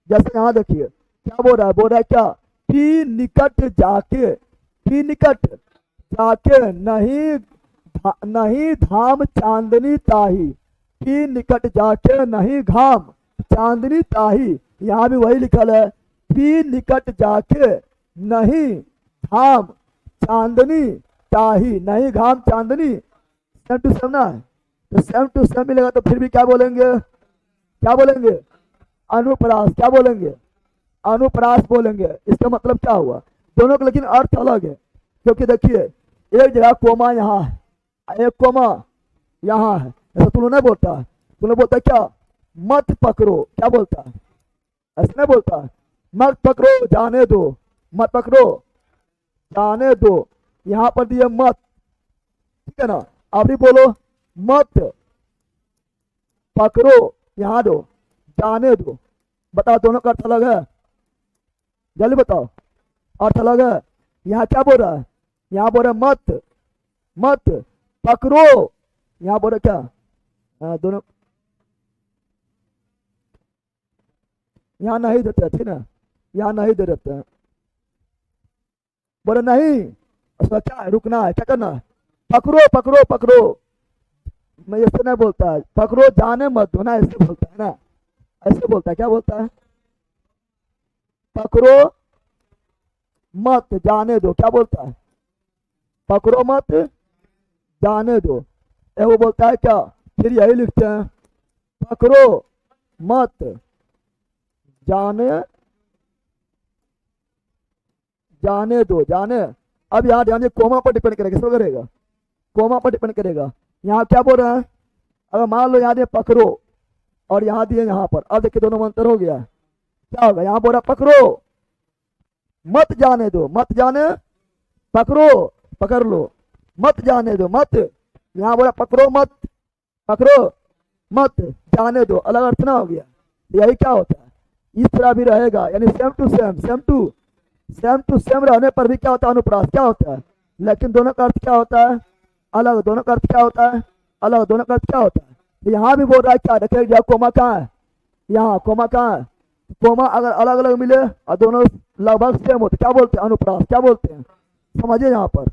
जैसे यहाँ देखिए क्या बोल रहा है? बोल रहा है क्या? पी निकट जाके, पी निकट जाके नहीं धाम चांदनी ताही, पी निकट जाके नहीं घाम चांदनी ताही। यहाँ भी वही लिखल है, पी निकट जाके नहीं धाम चांदनी ताही, नहीं घाम चांदनी। सेम टू सेम ना है, तो सेम टू सेम मिलेगा तो फिर भी क्या बोलेंगे? क्या बोलेंगे? अनुप्रास। क्या बोलेंगे? अनुप्रास बोलेंगे। इसका मतलब क्या हुआ? दोनों का लेकिन अर्थ अलग है, क्योंकि देखिए एक जगह कोमा यहाँ है, एक कोमा यहाँ है। ऐसा तुम लोग नहीं बोलता है? तुम लोग बोलता है क्या? मत पकड़ो। क्या बोलता है? ऐसा नहीं बोलता है? मत पकड़ो, जाने दो। मत पकड़ो, जाने दो। यहाँ पर दिए मत, ठीक है ना? आप भी बोलो, मत पकड़ो, यहाँ दो, जाने दो। बताओ, दोनों का अर्थ अलग है? जल्दी बताओ, अर्थ अलग है। यहाँ क्या बोल रहा है? यहाँ बोल रहा है मत, मत पकड़ो। यहाँ बोल रहा क्या? दोनों यहाँ नहीं देते, ठीक ना? यहाँ नहीं दे देते हैं। बोले नहीं, उसका क्या है? रुकना है। क्या करना है? पकड़ो पकड़ो पकड़ो। मैं ऐसे नहीं बोलता है, पकड़ो जाने मत दो ना, ऐसे बोलता है ना? ऐसे बोलता है। क्या बोलता है? पकड़ो मत जाने दो। क्या बोलता है? पकड़ो मत जाने दो। वो बोलता है क्या? फिर यही लिखते हैं, पकड़ो मत जाने दो, जाने। अब यहाँ ध्यान कोमा पर डिपेंड करेगा। किस पर करेगा? कोमा पर डिपेंड करेगा। यहाँ क्या बोल रहा है? अगर मान लो यहाँ दिए पकड़ो और यहाँ दिए यहाँ पर, अब देखिए दोनों में अंतर हो गया। क्या होगा? यहाँ बोल रहा पकड़ो मत जाने दो, मत जाने, पकड़ो पकड़ लो, मत जाने दो मत। यहाँ बोला पकड़ो मत, पकड़ो मत जाने दो, अलग अर्थ ना हो गया। यही क्या होता है? इस तरह भी रहेगा, यानी same to same, same to same रहने पर भी क्या होता है? अनुप्रास। क्या होता है? लेकिन दोनों का अर्थ क्या होता है? अलग। दोनों का अर्थ क्या होता है? अलग। दोनों का अर्थ क्या होता है? तो यहाँ भी बोल रहा है क्या? देखिए कोमा कहाँ है? यहाँ कोमा कहाँ है? कोमा अगर अलग अलग मिले और दोनों लगभग सेम होते, क्या बोलते हैं? अनुप्रास। क्या बोलते हैं? समझिए यहाँ पर,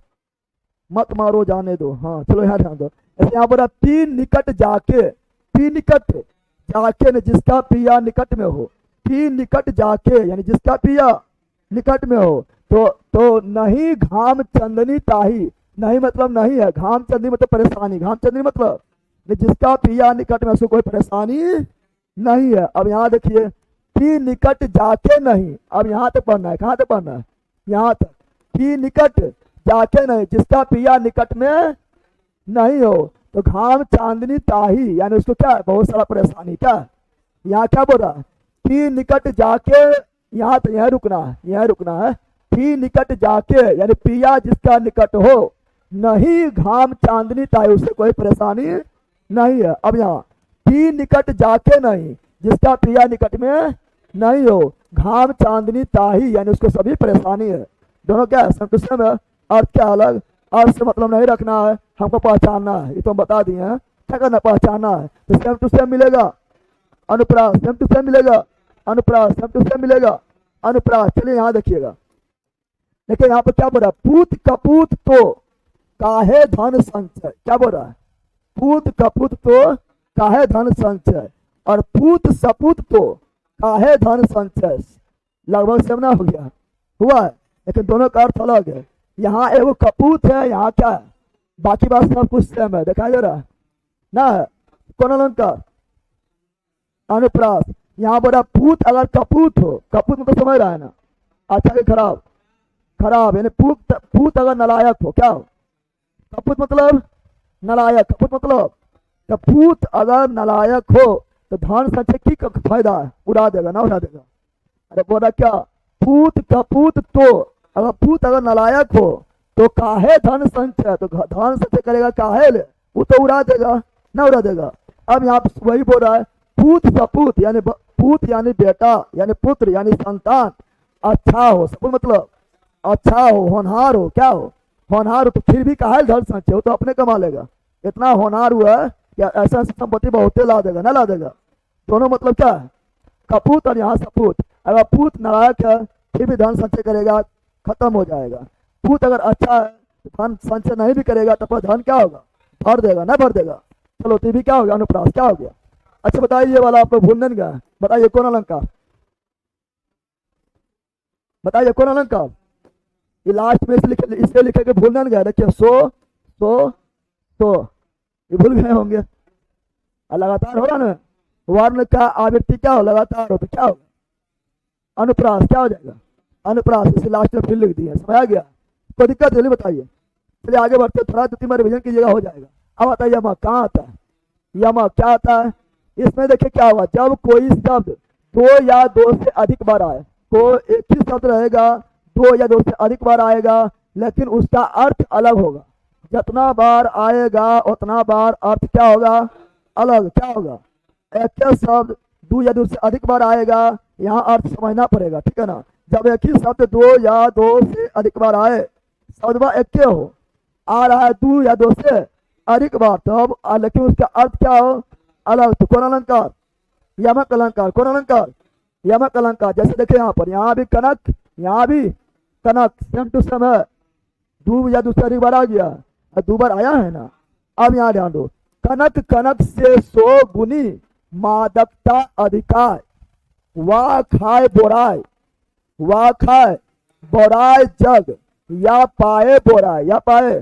मत मारो जाने दो। हाँ चलो यहाँ ध्यान दो। ऐसे यहाँ पर पी निकट जाके, पी निकट जाके ने जिसका पिया निकट में हो, पी निकट जाके यानी जिसका पिया निकट में हो। तो नहीं घाम चंदनी ताही, नहीं मतलब नहीं है, घाम चंदनी मतलब परेशानी, घाम चंदनी मतलब जिसका पिया निकट में, उसको कोई परेशानी नहीं है। अब यहाँ देखिए, पी निकट जाके नहीं, अब यहाँ तक पढ़ना है। कहाँ तक पढ़ना है? यहाँ तक। पी निकट जाके नहीं, जिसका पिया निकट में नहीं हो, तो घाम चांदनी ताही यानी उसको क्या है? बहुत सारा परेशानी। क्या यहाँ क्या बोल रहा है? पी निकट जाके, यहाँ तो यहाँ रुकना है, यहाँ रुकना है। पी निकट जाके यानी पिया जिसका निकट हो, नहीं घाम चांदनी ताही, उससे कोई परेशानी नहीं है। अब यहाँ पी निकट जाके नहीं, जिसका पिया निकट में नहीं हो, घाम चांदनी ताही यानी उसको सभी परेशानी है। दोनों क्या है? सेम है। अर्थ क्या अलग? अर्थ से मतलब नहीं रखना है, हमको पहचानना है। ये तो हम बता दिए हैं, क्या करना? पहचानना है। तो सेम टू सेम मिलेगा अनुप्रास, सेम टू सेम मिलेगा अनुप्रास, सेम टू सेम मिलेगा अनुप्रास। चलिए यहाँ देखिएगा, देखिए यहाँ पर क्या बोल रहा है? पूत कपूत तो काहे धन संचय। क्या बोल रहा है? पूत कपूत तो काहे धन संचय और पूत सपूत तो काहे धन संचय। लगभग सेम ना हो गया? हुआ है, लेकिन दोनों का अर्थ अलग है। यहाँ एगो कपूत है, यहाँ क्या है? बाकी बात सब कुछ सेम है। दिखाई दे रहा है ना? कौन अलंकार? अनुप्रास। यहाँ बोला पूत अगर कपूत हो, कपूत मतलब समझ रहा है ना, अच्छा कि खराब, खराब यानी पूत, पूत अगर नालायक हो, क्या हो, कपूत मतलब नालायक, कपूत मतलब, तो पूत अगर नालायक हो तो धन संचय की फायदा है, उड़ा देगा ना, उड़ा देगा। अरे बोला क्या, पूत कपूत तो, अगर पूत अगर नालायक हो तो काहे धन संचय, तो धन संचय करेगा काहे ले, वो तो उड़ा देगा ना, उड़ा देगा। अब यहाँ पे वही बोल रहा है, पूत सपूत यानी पूत यानी बेटा यानी पुत्र यानी संतान अच्छा हो, सपूत मतलब अच्छा हो, होनहार हो, क्या हो, होनहार हो, तो फिर भी काहे धन संचय हो, तो अपने कमा लेगा, इतना होनहार हुआ है या ऐसा संपत्ति बहुते ला देगा ना, ला देगा। दोनों मतलब क्या है, कपूत और यहाँ सपूत। अगर पूत नालायक है फिर भी धन संचय करेगा, खत्म हो जाएगा। पूत अगर अच्छा है तो धन संचय नहीं भी करेगा तो अपना धन क्या होगा, भर देगा ना, भर देगा। चलो तो भी क्या हो गया, अनुप्रास क्या हो गया। अच्छा बताइए ये वाला आप लोग भूल नहीं गया, बताइए कौन अलंकार, बताइए कौन अलंकार, ये लास्ट में इसलिए लिखे के भूल नहीं गया, देखिए सो ये भूल गए होंगे। और लगातार हो रहा ना, वर्ण का आवृत्ति क्या हो, लगातार हो तो क्या होगा, अनुप्रास क्या हो जाएगा, अनुप्रास, इसे लास्ट में फिर लिख दिया, समझ आ गया, कोई दिक्कत है नहीं बताइए। चलिए आगे बढ़ते, थोड़ा 2-3 बार रिविजन कीजिएगा, हो जाएगा। अब आता है यमा, कहाँ आता है यमा, क्या आता है, इसमें देखिए क्या हुआ, जब कोई शब्द दो या दो से अधिक बार आए, तो एक ही शब्द रहेगा, दो या दो से अधिक बार आएगा, लेकिन उसका अर्थ अलग होगा, जितना बार आएगा उतना बार अर्थ क्या होगा, अलग, क्या होगा। एक ही शब्द दो या दो से अधिक बार आएगा, यहाँ अर्थ समझना पड़ेगा, ठीक है ना। जब एक ही शब्द दो या दो से अधिक बार आए, शब्द एक के हो, आ रहा है दो या दो से अधिक बार, तो अब लेकिन उसका अर्थ क्या हो, अलग, तो कौन अलंकार, यमक अलंकार, कौन अलंकार, यमक अलंकार। जैसे देखिए यहाँ पर, यहाँ भी कनक, यहाँ भी कनक, सेम टू सेम है, दो या दो से अधिक बार आ गया, दो बार आया है ना। अब यहाँ ध्यान दो, कनक कनक से 100 गुनी मादकता अधिकार, वाह खाए बोराय, वाह खाए बोराय जग, या पाए बोराय, या पाए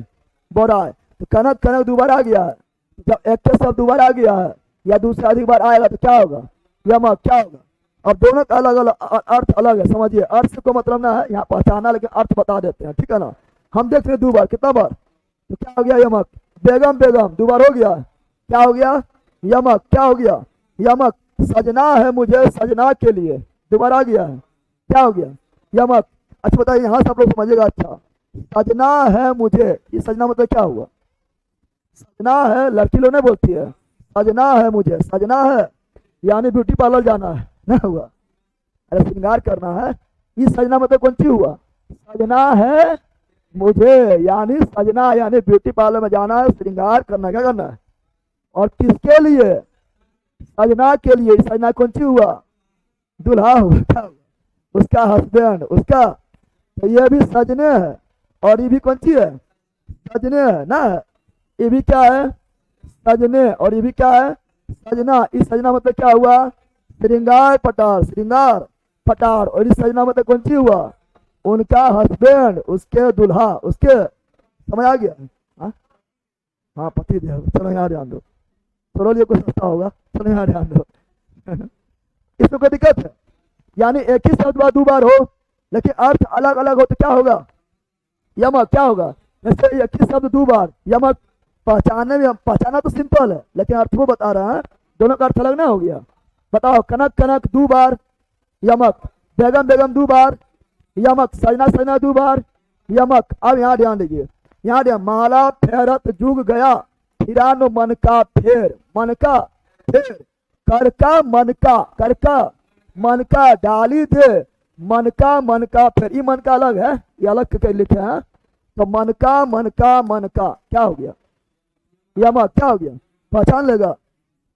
बोराय, तो कनक कनक 2 बार आ गया है, जब एक के शब्द 2 बार आ गया है या दूसरे अधिक बार आएगा तो क्या होगा, यमक, क्या होगा। अब दोनों का अलग अलग अर्थ अलग है, समझिए, अर्थ को मतलब ना है यहाँ पहचाना, लेकिन अर्थ बता देते हैं, ठीक है ना। हम देख रहे हैं 2 बार, कितना बार, तो क्या हो गया, यमक। बेगम बेगम 2 बार हो गया, क्या हो गया, यमक, क्या हो गया, यमक। सजना है मुझे सजना के लिए 2 बार आ गया है, क्या हो गया, यमक। अच्छा बताइए यहाँ से आप लोग समझिएगा, अच्छा सजना है मुझे, ये सजना मतलब क्या हुआ, सजना है लड़की लोग नहीं बोलती है, सजना है मुझे, सजना है यानी ब्यूटी पार्लर जाना है ना, हुआ, अरे श्रृंगार करना है, ये सजना मतलब कौन सी हुआ, सजना है मुझे यानी सजना यानी ब्यूटी पार्लर में जाना है, श्रृंगार करना, क्या करना है, और किसके लिए, सजना के लिए। सजना कौन सी हुआ, दूल्हा हुआ, क्या हुआ, उसका हस्बैंड, उसका, तो ये भी सजने है, और ये भी कौन सी है, सजने है ना, ये भी क्या है, सजने, और ये भी क्या है, सजना। इस सजना मतलब क्या हुआ, श्रृंगार पटार, श्रृंगार पटार, और इस सजना मतलब कौन सी हुआ, उनका हस्बैंड, उसके दूल्हा, उसके, समझ आ गया, हाँ हाँ पति देव। चलो यहाँ ध्यान दो, चलो ये कुछ सस्ता होगा, चलो यहाँ ध्यान दो इसमें कोई दिक्कत है, यानी एक ही शब्द 2 बार हो लेकिन अर्थ अलग अलग हो तो क्या होगा, यमक, क्या होगा। जैसे एक ही शब्द 2 बार, यमक, पहचानने में, पहचाना तो सिंपल है लेकिन अर्थ को बता रहा है, दोनों का अर्थ अलग ना हो गया। बताओ, कनक कनक 2 बार यमक, बेगम बेगम 2 बार यमक, सजना सजना 2 बार यमक। अब यहाँ ध्यान दीजिए, यहाँ ध्यान, माला फेरत जुग गया फिरा नो मन का फेर, मन का फेर, कर का मन का, कर का मन का डाली दे, मन का फेर, ये मन का अलग है, ये अलग करके लिखे हैं, तो मन का क्या हो गया, यमक, क्या हो गया, पहचान लेगा,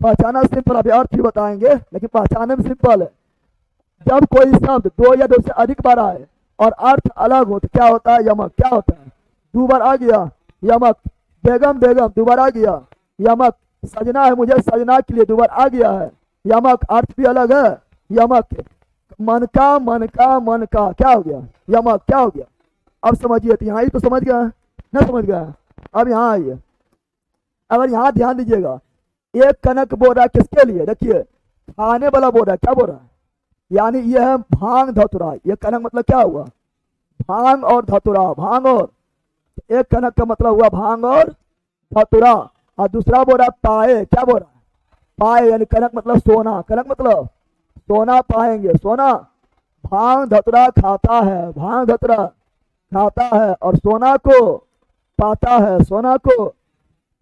पहचाना सिंपल, अभी अर्थ भी बताएंगे लेकिन पहचानने में सिंपल है। जब कोई शब्द 2 या 2 से अधिक बार आए और अर्थ अलग हो तो क्या होता है, यमक, क्या होता है, 2 बार आ गया यमक। बेगम बेगम 2 बार आ गया यमक, सजना है मुझे सजना के लिए 2 बार आ गया है यमक, अर्थ भी अलग है यमक। मन का क्या हो गया, यमक, क्या हो गया। अब समझिए, तो यहाँ ही तो समझ गया ना, समझ गया। अब यहाँ आइए, अगर यहाँ ध्यान दीजिएगा, एक कनक बोरा किसके लिए, देखिए खाने वाला बोल रहा है, क्या बोल रहा है? यानी ये है भांग धतुरा। ये कनक मतलब क्या हुआ? भांग और धतुरा। भांग और, एक कनक का मतलब हुआ भांग और धतुरा। और दूसरा बोल रहा है पाए। क्या बोल रहा है? पाए यानी कनक मतलब सोना। कनक मतलब सोना पाएंगे, सोना। भांग धतुरा खाता है, भांग धतुरा खाता है और सोना को पाता है, सोना को।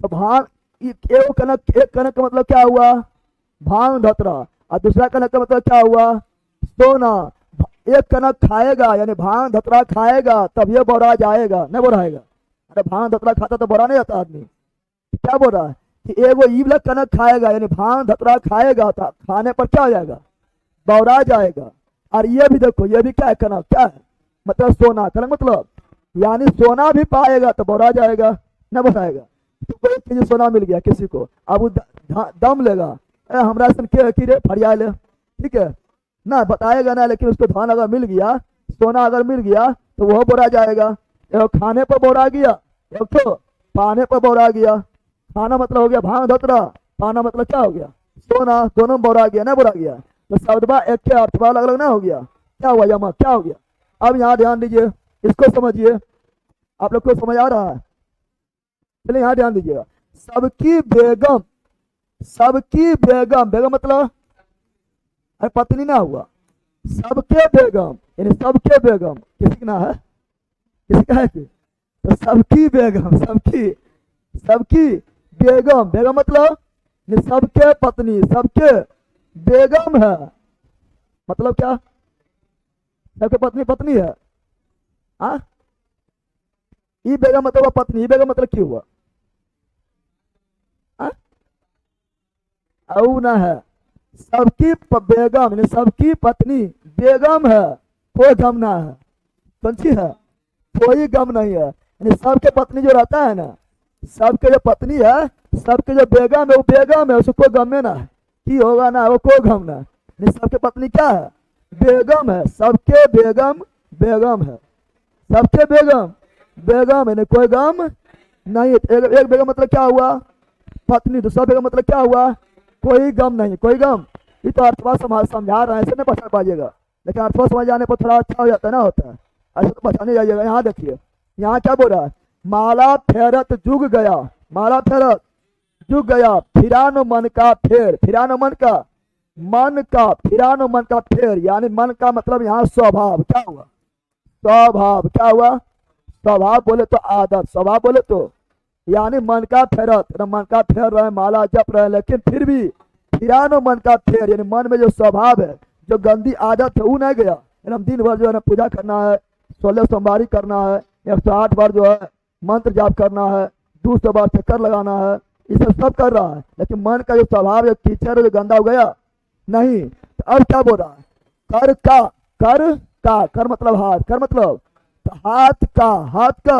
तो भांग, एक कनक, एक कनक का मतलब क्या हुआ? भांग धतुरा। और दूसरा कनक का मतलब क्या हुआ? सोना। एक कनक खाएगा यानी भांग धतुरा खाएगा तब ये बोरा जाएगा, नहीं बोराएगा। अरे भांग धतुरा खाता तो बोरा नहीं जाता आदमी। क्या बोल रहा है कि एगो ईवला कनक खाएगा यानी भांग धतुरा खाएगा तो खाने पर क्या हो जाएगा? बौरा जाएगा। और ये भी देखो, ये भी क्या है? कनक क्या है? मतलब सोना। कनक मतलब यानी सोना भी पाएगा तो बौरा जाएगा, न बताएगा। तो कोई चीज सोना मिल गया किसी को, अब वो दम लेगा, हमरा सन के की रे फरिया ले, ठीक है ना, बताएगा ना। लेकिन उसको धन अगर मिल गया, सोना अगर मिल गया तो वह बोरा जाएगा। एक खाने पर बोरा गया, एक तो पाने पर बोरा गया। खाना मतलब हो गया भांग धतुरा, पाना मतलब क्या हो गया? सोना। दोनों में बोरा गया, ना बोरा गया। तो शब्दबा एक के अर्थबा अलग अलग ना हो गया। क्या हुआ? यमक क्या हो गया? अब यहाँ ध्यान दीजिए, इसको समझिए। आप लोग को समझ आ रहा है? चलिए यहाँ ध्यान दीजिएगा। सबकी बेगम, सबकी बेगम, बेगम मतलब अरे पत्नी ना हुआ। सबके बेगम यानी सबके बेगम, किसी का ना है, किसी का है कि? तो सबकी बेगम, सबकी, सबकी बेगम, बेगम मतलब सबके पत्नी, सबके बेगम है। मतलब क्या? सबके पत्नी पत्नी है। हाँ, ई बेगम मतलब वो पत्नी, ई बेगम मतलब क्यों हुआ? हाँ, ना है। सबकी बेगम यानी सबकी पत्नी बेगम है, कोई गम ना है। कौन सी है? कोई गम नहीं है। यानी सबके पत्नी जो रहता है ना, सबके जो पत्नी है, सबके जो बेगम है वो बेगम है, उसको कोई गम में ना है कि होगा ना, वो कोई गम ना है। यानी सबके पत्नी क्या है? बेगम है। सबके बेगम बेगम है, सबके बेगम बेगम है, कोई गम नहीं। एक बेगम मतलब क्या हुआ? पत्नी। दूसरा बेगम मतलब क्या हुआ? कोई गम नहीं, कोई गम। ये तो अर्थवा समझा रहे हैं, ऐसे नहीं पहचान पाइएगा। लेकिन अर्थवा समझ जाने पर थोड़ा अच्छा हो जाता है ना, होता है ऐसे तो पहचाने जाइएगा। यहाँ देखिए, यहाँ क्या बोल रहा है? माला फेरत जुग गया, माला फेरत जुग गया, फिरानो मन का फेर, फिरानो मन का, मन का, फिरानो मन का फेर। यानी मन का मतलब यहाँ स्वभाव। क्या हुआ? स्वभाव। क्या हुआ? स्वभाव बोले तो आदत, स्वभाव बोले तो यानी मन का फेरत, मन का फेर रहे, माला जप रहे, लेकिन फिर भी फिरानो मन का फेर यानी मन में जो स्वभाव है, जो गंदी आदत है वो नहीं गया। हम दिन भर जो है ना पूजा करना है, 16 सोमवारी करना है, 108 बार जो है मंत्र जाप करना है, 200 बार चक्कर लगाना है, ये सब कर रहा है। लेकिन मन का जो स्वभाव है, कीचड़ जो गंदा हो गया नहीं। तो अब क्या बोल रहा है? कर का, कर का, कर मतलब हाथ, कर मतलब तो हाथ का, हाथ का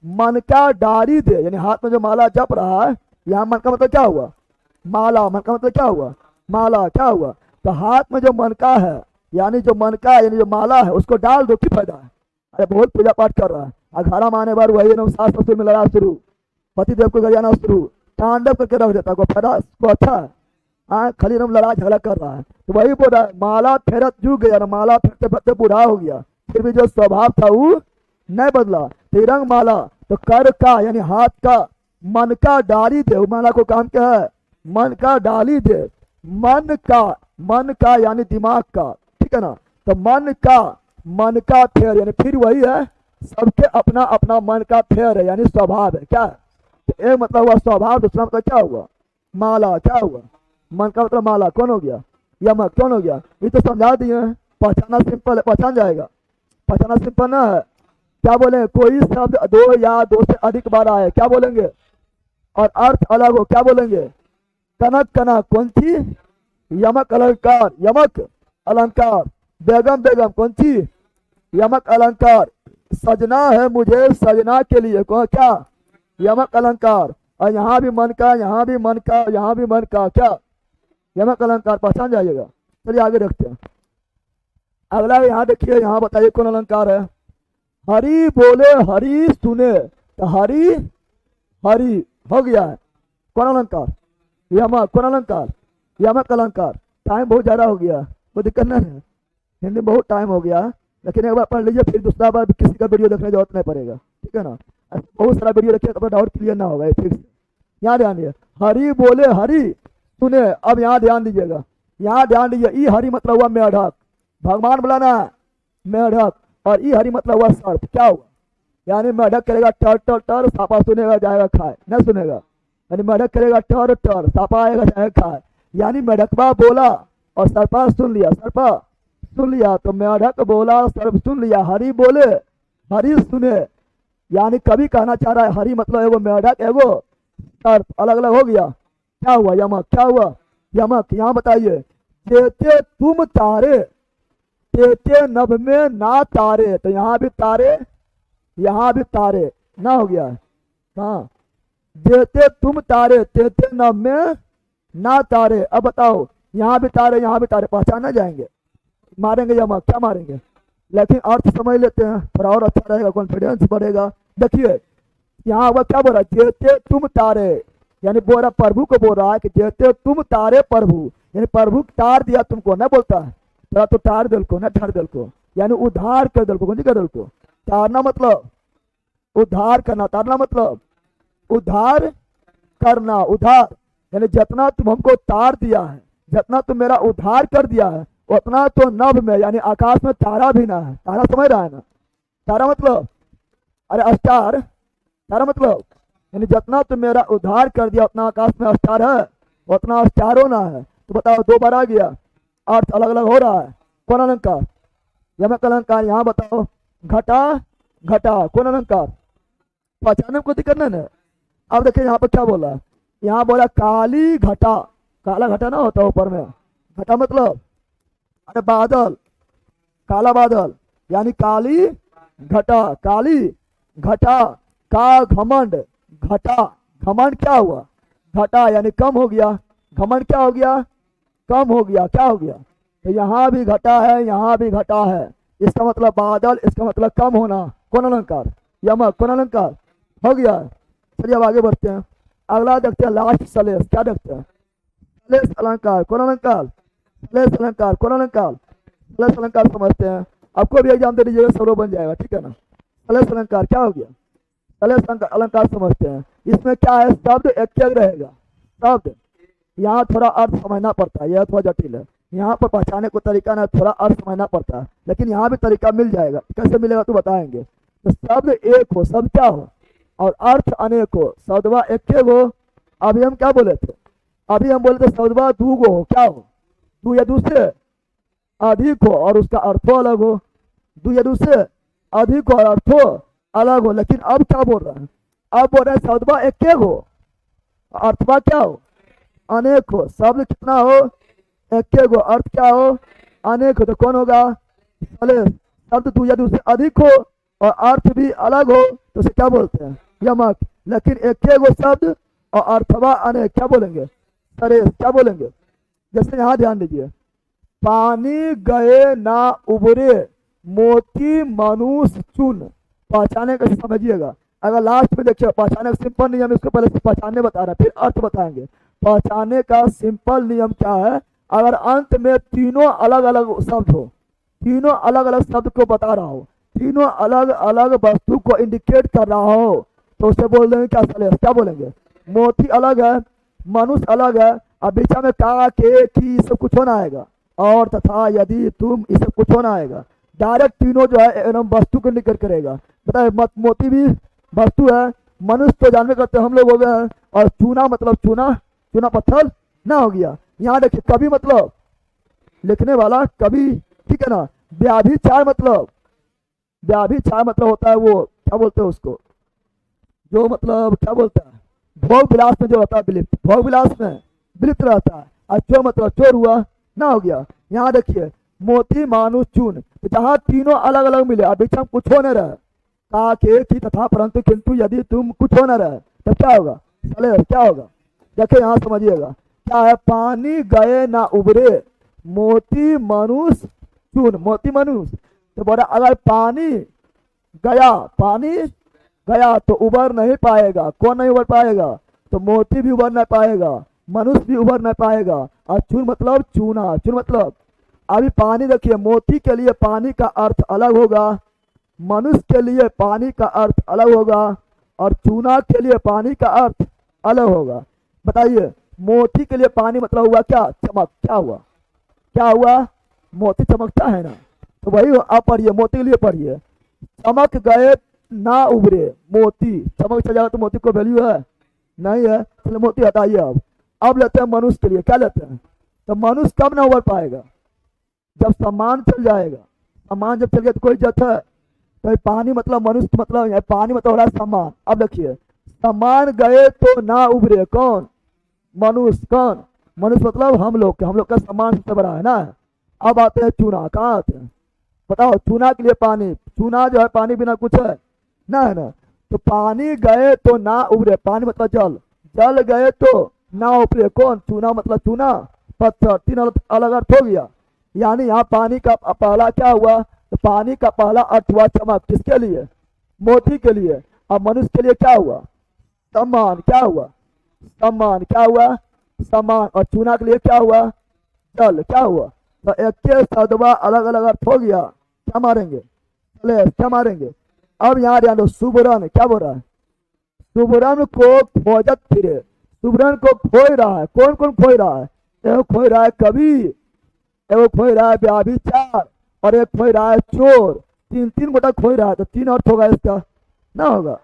मन का डारी दे। यानी हाथ में जो माला जप रहा है, यहाँ मन का मतलब क्या हुआ? माला। मन का मतलब क्या हुआ? माला। क्या हुआ? तो हाथ में जो मन का है, यानी जो मन का यानी जो माला है, उसको डाल दो, की फायदा है? अरे बहुत पूजा पाठ कर रहा है, अघारा माने बार वही ना, सास ससुर में लड़ा शुरू, पति देव को गरियाना शुरू, तांडव करके रख देता, को फायदा को अच्छा है? हाँ, खाली हम लड़ा झगड़ा कर रहा है। तो वही बोल रहा है, माला फेरत जुग गया ना, माला फेरते फेरते बूढ़ा हो गया, फिर भी जो स्वभाव था वो नहीं बदला। तिरंग माला तो कर का यानी हाथ का, मन का डाली दे, माला को काम क्या है? मन का डाली दे, मन का, मन का यानी दिमाग का, ठीक है ना। तो मन का, मन का फेर यानी फिर वही है, सबके अपना अपना मन का फेर है, यानी स्वभाव है। क्या है? तो एक मतलब हुआ स्वभाव, दूसरा मतलब क्या हुआ? माला। क्या हुआ? मन का मतलब माला कौन हो गया? यमक कौन हो गया? ये तो समझा दिए हैं, पहचाना सिंपल है, पहचान जाएगा, पहचाना सिंपल ना है। क्या बोले? कोई शब्द दो या दो से अधिक बार आए, क्या बोलेंगे? और अर्थ अलग हो, क्या बोलेंगे? कनक कनक कौन सी? यमक अलंकार, यमक अलंकार। बेगम बेगम कौन सी? यमक अलंकार। सजना है मुझे सजना के लिए, कौन? क्या? यमक अलंकार। और यहाँ भी मन का, यहाँ भी मन का, यहाँ भी मन का, क्या? यमक अलंकार। पहचान जाइएगा। चलिए आगे देखते हैं। अगला यहाँ देखिए, यहाँ बताइए कौन अलंकार है? हरि बोले हरि सुने, तो हरि, हरि हो गया है कौन अलंकार? यमक। कौन अलंकार? यमक अलंकार। टाइम बहुत ज़्यादा हो गया, कोई दिक्कत नहीं है। हिंदी बहुत टाइम हो गया, लेकिन एक बार पढ़ लीजिए, फिर दूसरा बार किसी का वीडियो देखने की जरूरत नहीं पड़ेगा, ठीक है ना। ऐसे बहुत सारा वीडियो देखिए तो डाउट क्लियर ना होगा, ये ठीक से यहाँ ध्यान दिए। हरि बोले हरि सुने, अब यहाँ ध्यान दीजिएगा, यहाँ ध्यान दीजिए। ई हरि मतलब हुआ मेढक, भगवान बोला ना मेढक, और ई हरि मतलब हुआ सर्प। क्या हुआ, यानी मेढक करेगा टर टर टर, सापा सुनेगा जाएगा खाए, न सुनेगा। यानी मेढक करेगा टर टर, सापा आएगा जाएगा खाए। यानी मेढकवा बोला और सर्पा सुन लिया, सर्पा सुन लिया, तो मेढक बोला सर्प सुन लिया, हरि बोले हरि सुने। यानी कभी कहना चाह रहा है हरि मतलब एगो मेढक एगो सर्प, अलग अलग हो गया। क्या हुआ यमक, क्या हुआ यमक, यहाँ बताइए। जेते तुम तारे तेते नभ में ना तारे, तो यहाँ भी तारे यहाँ भी तारे, ना हो गया। हाँ, जेते तुम तारे तेते नभ में ना तारे। अब बताओ, यहाँ भी तारे यहाँ भी तारे, पहचाना जाएंगे, मारेंगे यमक, क्या मारेंगे। लेकिन अर्थ समझ लेते हैं, थोड़ा और अच्छा रहेगा, कॉन्फिडेंस बढ़ेगा। देखिए यहाँ वह क्या बोल रहा है, जेते तुम तारे, यानी बोल रहा प्रभु को बोल रहा है कि जेते तुम तारे प्रभु, यानी प्रभु तार दिया तुमको, ना बोलता है थोड़ा तो तार दिल को, ना ठार दिल को, यानी उद्धार कर दिल को, कौन कर दिल को। तारना मतलब उद्धार करना, तारना मतलब उद्धार करना, उद्धार यानी जितना तुम हमको तार दिया है, जितना तुम मेरा उद्धार कर दिया है, उतना तो नभ में यानी आकाश में तारा भी ना है। तारा समझ रहा है ना, तारा मतलब अरे स्टार, तारा मतलब यानी जितना तुम मेरा उद्धार कर दिया उतना आकाश में स्टार है, उतना स्टार होना है। तो बताओ, दो बार आ गया, अर्थ अलग अलग हो रहा है। कौन अलंकार, यमक अलंकार। यहाँ बताओ, घटा घटा, कौन अलंकार, पहचाने को दिक्कत नहीं ना। अब देखिए यहाँ पर क्या बोला, यहाँ बोला काली घटा, काला घटा ना होता ऊपर में, घटा मतलब अरे बादल, काला बादल, यानी काली घटा, काली घटा का घमंड, घटा घमंड क्या हुआ, घटा यानी कम हो गया, घमंड क्या हो गया, कम हो गया, क्या हो गया। तो यहाँ भी घटा है, यहाँ भी घटा है, इसका मतलब बादल, इसका मतलब कम होना। कौन अलंकार, यमक, कौन अलंकार हो गया। चलिए अब आगे बढ़ते हैं, अगला देखते हैं लास्ट सलेस, क्या देखते हैं, सलेस अलंकार, कौन अलंकार, सलेस अलंकार, कौन अलंकार, सलेस अलंकार समझते हैं। आपको भी एग्जाम दे दीजिएगा, सरो बन जाएगा, ठीक है ना। सलेस अलंकार क्या हो गया, सलेस अलंकार समझते हैं। इसमें क्या है, शब्द एक रहेगा, शब्द, यहाँ थोड़ा अर्थ समझना पड़ता है, यह थोड़ा जटिल है, यहाँ पर पहचाने को तरीका ना, थोड़ा अर्थ समझना पड़ता है, लेकिन यहाँ भी तरीका मिल जाएगा। कैसे मिलेगा तो बताएंगे। तो शब्द एक हो, शब्द क्या हो, और अर्थ अनेक हो, शब्दवा एक हो। अभी हम क्या बोले थे, अभी हम बोले थे शब्दवा दू गो हो, क्या हो, दू या दूसरे अधिक हो और उसका अर्थो अलग हो, दू या दूसरे अधिक हो और अर्थो अलग हो। लेकिन अब क्या बोल रहे हैं, अब बोल रहे हैं शब्दवा एक हो, अर्थवा क्या हो, अनेक हो। शब्द कितना हो, एक हो, अर्थ क्या हो, अनेक हो। तो कौन होगा, शब्द दू या दूसरे अधिक हो और अर्थ भी अलग हो, तो उसे क्या बोलते हैं, यमक। लेकिन एक गो शब्द और अर्थवा अनेक, क्या बोलेंगे, सरेस, क्या बोलेंगे। जैसे यहाँ ध्यान दीजिए, पानी गए ना उबरे मोती मनुष्य चुन, पहचाने कैसे समझिएगा। अगर लास्ट में देखिए पहचाने का सिंपल नियम, इसको पहले से पहचाने बता रहा है, फिर अर्थ बताएंगे। पहचाने का सिंपल नियम क्या है, अगर अंत में तीनों अलग अलग शब्द हो, तीनों अलग अलग शब्द को बता रहा हो, तीनों अलग अलग वस्तु को इंडिकेट कर रहा हो, तो उसे बोल देंगे क्या, सलेस, क्या बोलेंगे। मोती अलग है, मनुष्य अलग है, अब बीच में का के की सब कुछ होना आएगा, और तथा यदि तुम, इसे कुछ होना आएगा। डायरेक्ट तीनों जो है एकदम वस्तु को इंडिकेट करेगा। बताए, मोती भी वस्तु है, मनुष्य तो जानवे करते हम लोग हो गए हैं, और चूना मतलब चूना, चूना पत्थर ना हो गया। यहाँ देखिए कवि मतलब लिखने वाला कवि, ठीक है ना। व्याभिचार मतलब, व्याभिचार मतलब होता है वो क्या बोलते हैं उसको, जो मतलब क्या बोलता है, भोग विलास में जो होता है विलिप्त, भोग विलास में विलिप्त रहता है। और चोर मतलब चोर हुआ, ना हो गया। यहाँ देखिए मोती मानुष चून, तो जहाँ तीनों अलग अलग मिले, अब बीच में कुछ हो न रहे, का के की तथा परंतु किंतु यदि तुम कुछ हो न रहे, तो क्या होगा, सलेस, क्या होगा। देखिए यहाँ समझिएगा क्या है, पानी गए ना उबरे मोती मनुष्य चून, मोती मनुष्य। तो बोला अगर पानी गया, पानी गया तो उबर नहीं पाएगा, कौन नहीं उबर पाएगा, तो मोती भी उबर नहीं पाएगा। मनुष्य भी उभर नहीं पाएगा। और चून मतलब चूना, चून मतलब अभी पानी देखिए, मोती के लिए पानी का अर्थ अलग होगा, मनुष्य के लिए पानी का अर्थ अलग होगा, और चूना के लिए पानी का अर्थ अलग होगा। बताइए, मोती के लिए पानी मतलब हुआ क्या? चमक। क्या हुआ? क्या हुआ? मोती चमकता है ना, तो वही आप पढ़िए, मोती के लिए पढ़िए। चमक गए ना उभरे मोती, चमक चल जाएगा तो मोती को वैल्यू है नहीं है, चलो मोती हटाइए। अब लेते हैं मनुष्य के लिए, क्या लेते हैं? तो मनुष्य कब ना उभर पाएगा? जब सम्मान चल जाएगा। सम्मान जब चल गया तो कोई इज्जत है? तो ये पानी मतलब मनुष्य मतलब है, पानी मतलब हो रहा है सम्मान। अब देखिए, सम्मान गए तो ना उभरे कौन? मनुष्य। कौन? मनुष्य मतलब हम लोग, हम लोग का सम्मान सबसे बड़ा है ना। अब आते हैं चूना, कहाँ आते हैं बताओ? चूना के लिए पानी, चूना जो है पानी बिना कुछ है ना, है ना। तो पानी गए तो ना उभरे, पानी मतलब जल, जल गए तो ना उभरे कौन? चूना मतलब चूना, पत्थर, तीन अलग अर्थ हो गया। यानी यहाँ पानी का पहला क्या हुआ? तो पानी का पहला अर्थ हुआ चमक, किसके लिए? मोती के लिए। अब मनुष्य के लिए क्या हुआ? सम्मान। क्या हुआ? सम्मान। क्या हुआ? सम्मान। और चूना के लिए क्या हुआ? जल। क्या हुआ? तो एक के सदवा अलग अलग अर्थ हो गया, क्या मारेंगे? चले, क्या मारेंगे? अब यहाँ ध्यान दो, सुबरन क्या बोल रहा है? सुबरन को खोजत फिरे, सुबरन को खोज रहा है। कौन कौन खोज रहा है? एक खोज रहा है कवि, एक खोज रहा है व्याभिचार, और एक खोज रहा है चोर। तीन तीन गोटा खोज रहा है, तो तीन अर्थ होगा इसका ना, होगा।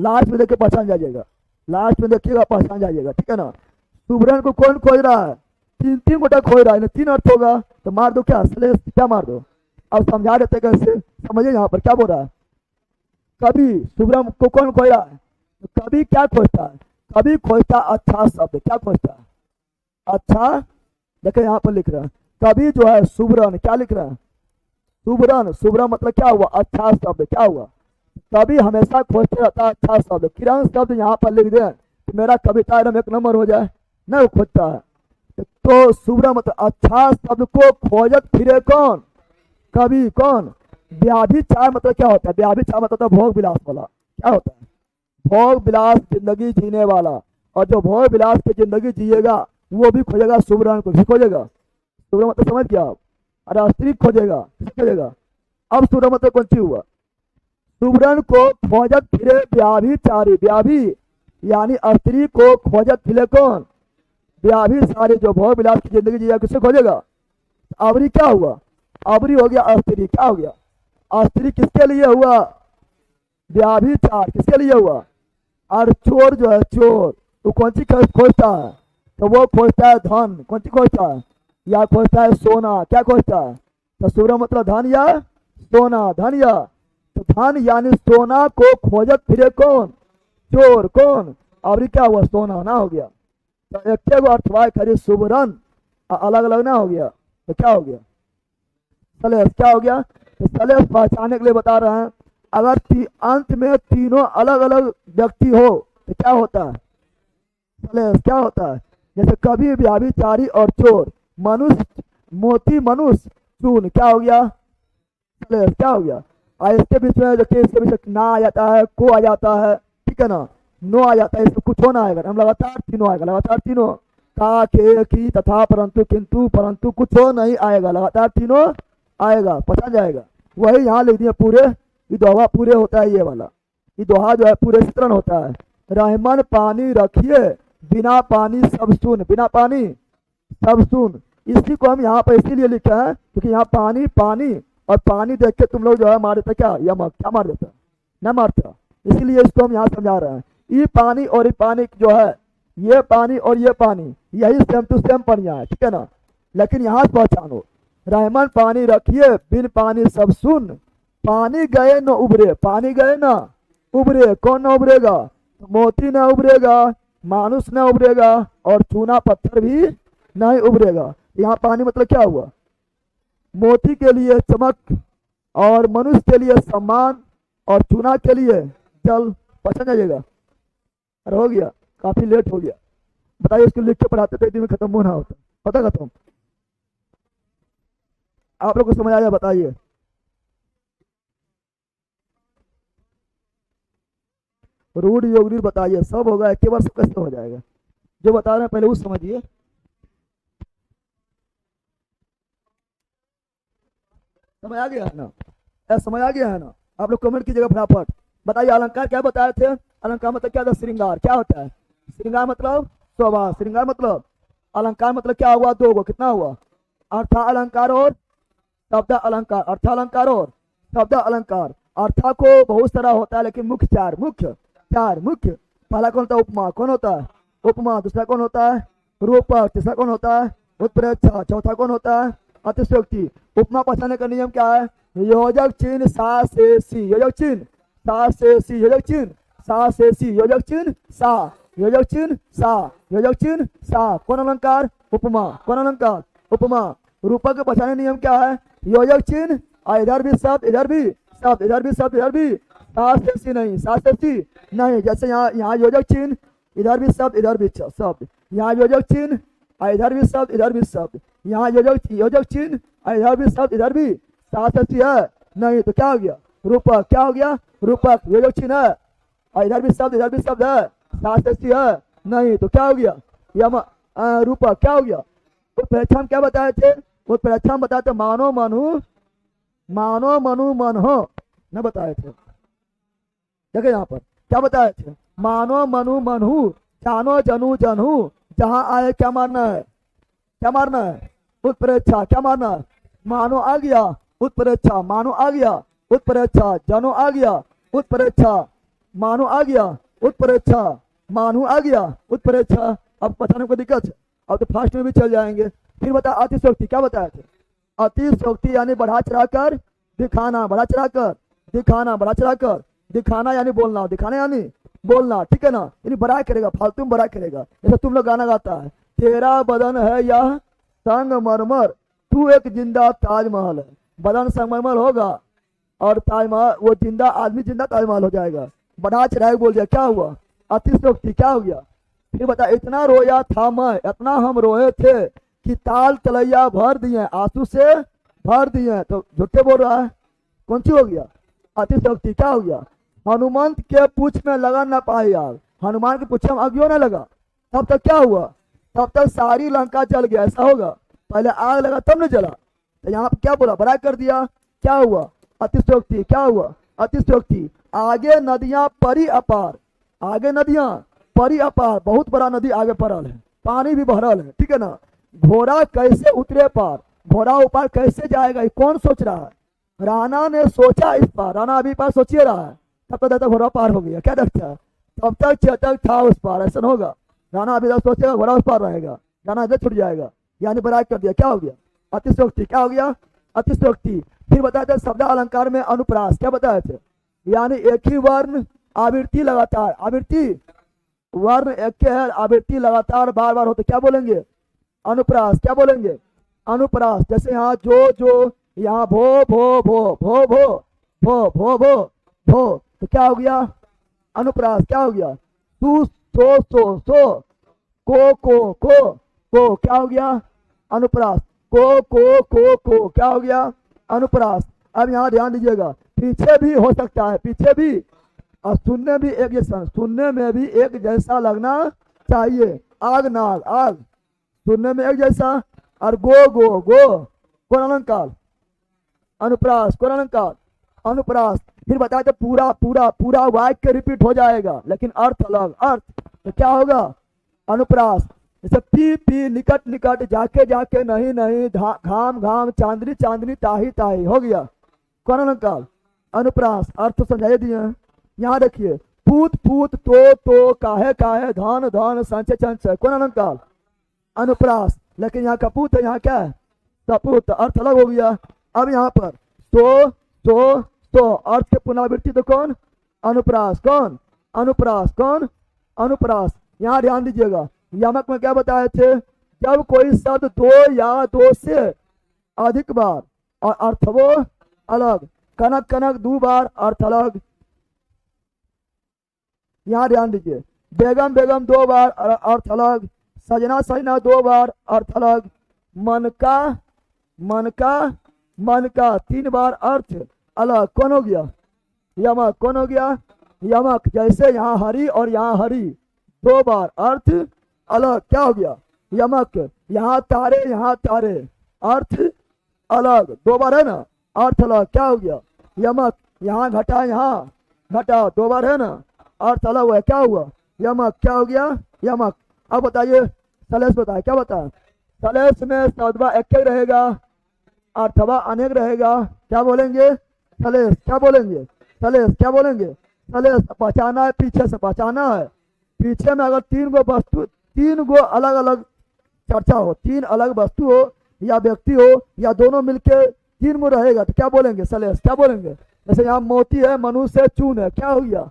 लास्ट में देखिए पहचान जाइएगा, लास्ट में देखिएगा पहचान जाइएगा, ठीक है ना। सुबरन को कौन खोज रहा है? तीन तीन गोटा खोज रहा है, तीन अर्थ होगा, तो मार दो क्या? क्या मार दो? अब समझा देते कैसे, समझिए यहाँ पर क्या बोल रहा है। कवि, सुब्रम को कौन खोज रहा है? तो कवि क्या खोजता है? कवि खोजता अच्छा शब्द। क्या खोजता है? अच्छा। देखो यहाँ पर लिख रहा है, कवि जो है सुब्रन, क्या लिख रहा है? सुब्रन। सुब्रन मतलब क्या हुआ? अच्छा शब्द। क्या हुआ? कवि हमेशा खोजते रहता है अच्छा शब्द। किरण शब्द यहाँ पर लिख दे तो मेरा कविता एकदम एक नंबर हो जाए ना, वो खोजता है। तो सुब्रम मतलब अच्छा शब्द को खोजत फिरे कौन? कवि। कौन? व्याभिचार मतलब क्या होता है? व्याभिचार मतलब होता है भोग विलास वाला। क्या होता है? भोग विलास जिंदगी जीने वाला। और जो भोग विलास की जिंदगी जिएगा वो भी खोजेगा सुबरन को। भी खोजेगा। सुबरन मतलब समझ गया आप? अरे स्त्री खोजेगा, किसे खोजेगा? अब सुबरन मतलब कौन सी हुआ? सुबरन को खोजत फिरे व्याभिचारी, व्याभि यानी स्त्री को खोजत फिरे कौन? व्याभिचारी, जो भोग विलास की जिंदगी जिएगा किससे खोजेगा? अबरी क्या हुआ? अबरी हो गया स्त्री। क्या हो गया? स्त्री किसके लिए हुआ? व्याभिचार किसके लिए हुआ? और चोर जो है, चोर वो कौन सी खोजता है? तो वो खोजता है धन। कौन सी खोजता है? या खोजता है सोना। क्या खोजता है? तो सूर्य मतलब धन या सोना, धन या, तो धन यानी सोना को खोजत फिरे कौन? चोर। कौन? और क्या हुआ? सोना ना हो गया। तो एक अर्थवा खरी सुबरन, अलग अलग ना हो गया, तो क्या हो गया? सलेस। क्या हो गया? तो सलेस पहचानने के लिए बता रहे हैं, अगर अंत में तीनों अलग अलग व्यक्ति हो तो क्या होता है? सलेस। क्या होता है? जैसे कवि, व्याभिचारी और चोर। मनुष्य, मोती, मनुष्य, चून। क्या हो गया? सलेस। क्या हो गया? और इसके बीच में देखिए, इसके बीच में ना आ जाता है, को आ जाता है, ठीक है ना, नो आ जाता है, इसमें कुछ होना आएगा, हम लगातार तीनों आएगा, लगातार तीनों, का, के, की, तथा, परंतु, किंतु, परंतु कुछ हो नहीं आएगा, लगातार तीनों आएगा, पता जाएगा। वही यहाँ लिख दिए पूरे, ये दोहा पूरे होता है, ये वाला ये दोहा जो है पूरे चित्रण होता है। रहमान पानी रखिए, बिना पानी सब सुन, बिना पानी सब सुन। इसी को हम यहाँ पर इसीलिए लिखा है क्योंकि यहाँ पानी, पानी और पानी देख के तुम लोग जो है मार देते क्या, यमक, क्या मार देता? न मारता। इसीलिए इसको हम यहाँ समझा रहे हैं। ये पानी और ये पानी जो है, ये पानी और ये पानी, यही सेम टू सेम पनिया है, ठीक है ना। लेकिन यहाँ पहचानो, रहमान पानी रखिए, बिन पानी सब सुन। पानी गए न उभरे, पानी गए ना उभरे, कौन ना उभरेगा? मोती ना उभरेगा, मानुष ना उभरेगा, और चूना पत्थर भी नहीं उभरेगा। यहाँ पानी मतलब क्या हुआ? मोती के लिए चमक, और मनुष्य के लिए सम्मान, और चूना के लिए जल। पसंद आइएगा? अरे हो गया, काफी लेट हो गया। बताइए, इसको लिख के पढ़ाते थे, एक दिन में खत्म होना होता, पता खत्म। आप लोग को समझ आया? बताइए। रूढ़ योग बताइए, सब होगा एक बार, सब कैसे हो जाएगा? जो बता रहे हैं पहले वो समझिए। समझ आ गया है ना? समझ आ गया है ना? आप लोग कमेंट कीजिएगा फटाफट। बताइए अलंकार क्या बताए थे? अलंकार मतलब क्या था? श्रृंगार। क्या होता है श्रृंगार? मतलब शोभा। श्रृंगार मतलब अलंकार मतलब क्या हुआ? दो गो। कितना हुआ? अर्थ अलंकार और शब्द अलंकार। अर्थ अलंकार और शब्द अलंकार। अर्था को बहुत सारा होता है लेकिन मुख्य चार। मुख्य पहला कौन होता है? उपमा। कौन होता है? उपमा। दूसरा कौन होता है? रूपक। तीसरा कौन होता है? उत्प्रेक्षा। चौथा कौन होता है? अतिशयोक्ति। उपमा पहचानने का नियम क्या है? योजक चिन्ह सा से सी। योजक चिन्ह सा से सी। योजक चिन्ह सा से सी। योजक चिन्ह सा। योजक चिन्ह सा। योजक चिन्ह सा। कौन अलंकार? उपमा। कौन अलंकार? उपमा। रूपक के पहचानने नियम क्या है? योजक चिन्ह और इधर भी शब्द, इधर भी शब्द, इधर भी शब्द, इधर भी सा से सी नहीं। सा से सी नहीं। जैसे यहाँ योजक चिन्ह, इधर भी शब्द, इधर भी शब्द। यहाँ योजक चिन्ह और इधर भी शब्द, इधर भी शब्द। यहाँ योजक चिन्ह और इधर भी शब्द, इधर भी सा से सी है नहीं, तो क्या हो गया? रूपक। क्या हो गया? रूपक। योजक चिन्ह है और इधर भी शब्द, इधर भी शब्द है, सा से सी है नहीं, तो क्या हो गया? यम रूपक। क्या हो गया? उत्प्रेक्षा हम क्या बताए थे? उत्प्रेक्षा हम बताए थे मानो मनु मन हो न बताए थे। देखिए यहाँ पर क्या बताए थे? मानो मनु मन हूँ, जानो जनू जन हूँ। जहां आए क्या मारना है? क्या मारना है? उत्प्रेक्षा। क्या मारना है? मानो आ गया, उत्प्रेक्षा। मानो आ गया, उत्प्रेक्षा। जनो आ गया, उत्प्रेक्षा। मानो आ गया, उत्प्रेक्षा। मानो आ गया, उत्प्रेक्षा। अब बताने को दिक्कत है, अब तो फास्ट में भी चल जाएंगे। फिर बता अतिशयोक्ति। क्या बताया थे? अतिशयोक्ति यानी बढ़ा चढ़ा कर दिखाना। बढ़ा चढ़ा कर दिखाना। बढ़ा चढ़ा कर दिखाना यानी बोलना। दिखाना यानी बोलना, ठीक है ना? यानी बड़ा करेगा, फालतू में बड़ा करेगा। जैसे तुम लोग गाना गाता है, तेरा बदन है यह संगमरमर, तू एक जिंदा ताजमहल है। बदन संगमरमर होगा और ताजमहल, वो जिंदा आदमी जिंदा ताजमहल हो जाएगा। बढ़ा चढ़ाए बोल दिया, क्या हुआ? अतिशयोक्ति। क्या हो गया? फिर बता, इतना रोया था मैं, इतना हम रोए थे कि ताल तलैया भर दिए, आंसू से भर दिए। तो झूठे बोल रहा है, कौन सी हो गया? अतिशयोक्ति। क्या हो गया? हनुमंत के पूछ में लगा ना पाए आग। हनुमान के पूछ में आग क्यों ना लगा? तब तक क्या हुआ? तब तक सारी लंका जल गया। ऐसा होगा? पहले आग लगा तब न जला। तो यहाँ पे क्या बोला? बड़ा कर दिया। क्या हुआ? अतिशयोक्ति। क्या हुआ? अतिशयोक्ति। आगे नदियां परी अपार। आगे नदियां परी अपार, बहुत बड़ा नदी आगे पड़ल है, पानी भी भरल है, ठीक है ना? घोड़ा कैसे उतरे पार? घोड़ा ऊपर कैसे जाएगा? ये कौन सोच रहा है? राणा ने सोचा इस पार। राणा अभी पार सोचिए रहा है, तब तक घोड़ा पार हो गया। क्या देखता है? तब तक चेतक था उस पार। ऐसा होगा? राणा अभी तक सोचेगा, घोड़ा उस पार रहेगा, राणा इधर छूट जाएगा। यानी बराज कर दिया। क्या हो गया? अतिशयोक्ति। क्या हो गया? अतिशयोक्ति। फिर बताए थे शब्द अलंकार में अनुप्रास। क्या बताए थे? यानी एक ही वर्ण आवृत्ति लगातार। आवृत्ति वर्ण एक है, आवृत्ति लगातार बार बार होते, क्या बोलेंगे? अनुप्रास। क्या बोलेंगे? अनुप्रास। जैसे यहाँ जो, यहाँ भो भो भो भो भो भो भो भो भो, तो क्या हो गया? अनुप्रास। क्या हो गया? तू सो को क्या हो गया? अनुप्रास। को क्या हो गया? अनुप्रास। अब यहाँ ध्यान दीजिएगा, पीछे भी हो सकता है, पीछे भी, और सुनने भी एक जैसा, सुनने में भी एक जैसा लगना चाहिए। आग नाग, आग सुनने में एक जैसा। और गो कौन अलंकार? अनुप्रास। कौन अलंकार? अनुप्रास। फिर बताए थे पूरा वाक्य रिपीट हो जाएगा लेकिन अर्थ अलग। अर्थ तो क्या होगा? अनुप्रास। जैसे पी निकट जाके नहीं घाम चांदनी ताही हो गया। कौन अलंकार? अनुप्रास। अर्थ समझाइए दिए हैं। यहाँ देखिए, पूत तो काहे धन संचय। कौन अलंकार? अनुप्रास। लेकिन यहाँ कपूत है, यहाँ क्या है? सपूत। अर्थ अलग हो गया। अब यहाँ पर तो अर्थ के पुनरावृत्ति तो कौन? अनुप्रास। कौन? अनुप्रास। कौन? अनुप्रास। यहाँ ध्यान दीजिएगा, यमक में क्या बताए थे? जब कोई शब्द दो या दो से अधिक बार और अर्थ वो अलग, कनक दो बार अर्थ अलग। यहाँ ध्यान दीजिए, बेगम दो बार अर्थ अलग, सजना दो बार अर्थ अलग, मन का 3 बार अर्थ अलग। कौन हो गया? यमक। कौन हो गया? यमक। जैसे यहाँ हरि और यहाँ हरि 2 बार अर्थ अलग, क्या हो गया, यमक। यहाँ तारे यहाँ तारे, अर्थ अलग, दो बार है ना, अर्थ अलग, क्या हो गया, यमक। यहाँ घटा यहाँ घटा, दो बार है ना, अर्थ अलग हुआ, क्या हुआ, यमक, क्या हो गया, यमक। अब बताइए सलेश बताए, क्या बताए, सलेश में सदवा एक ही रहेगा, अथवा अनेक रहेगा, क्या बोलेंगे, सलेश, क्या बोलेंगे, सलेश, क्या बोलेंगे, सलेश। पहचाना है, पीछे से पहचाना है, पीछे में अगर तीन गो वस्तु, तीन गो अलग अलग चर्चा हो, तीन अलग वस्तु हो या व्यक्ति हो या दोनों मिलके तीन गो रहेगा तो क्या बोलेंगे, सलेश, क्या बोलेंगे। जैसे यहाँ मोती है, मनुष्य है, चून है, क्या हो गया,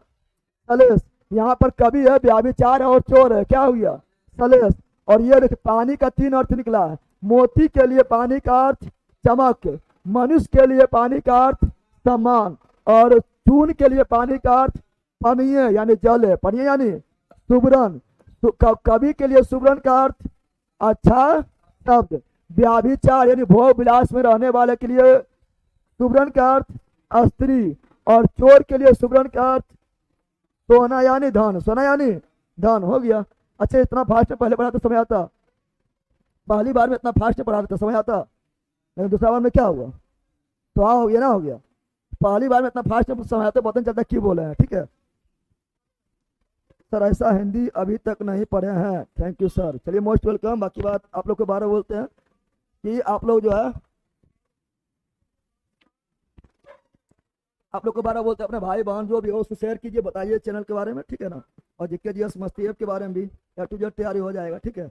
सलेश। यहाँ पर कवि है, व्याभिचार है और चोर है, क्या हो गया, सलेश। और ये देखिए पानी का तीन अर्थ निकला है, मोती के लिए पानी का अर्थ चमक, मनुष्य के लिए पानी का अर्थ सम्मान, और चून के लिए पानी का अर्थ पानीय यानी जल है, पानीय यानी सुबरन। कवि के लिए सुबरन का अर्थ अच्छा शब्द, व्याभिचार यानी भोग विलास में रहने वाले के लिए सुबरन का अर्थ स्त्री, और चोर के लिए सुबरन का अर्थ सोना यानी धन, सोना यानी धन, हो गया। अच्छा इतना फास्ट में पहले पढ़ा तो समझ आता, पहली बार में इतना फास्ट में पढ़ा तो समझ आता, लेकिन दूसरा बार में क्या हुआ, तो हाँ हो गया ना, हो गया। पहली बार में इतना फास्ट में समझ आता, पता नहीं चलता क्यों बोले हैं, ठीक है सर। ऐसा हिंदी अभी तक नहीं पढ़े हैं, थैंक यू सर। चलिए मोस्ट वेलकम। बाकी बात आप लोग को 12 बोलते हैं कि आप लोग जो है, आप लोग को 12 बोलते हैं, अपने भाई बहन जो भी हो उसको शेयर कीजिए, बताइए चैनल के बारे में, ठीक है ना। और जिक्के जी मस्ती ऐप के बारे में भी या टू जेड तैयारी हो जाएगा, ठीक है।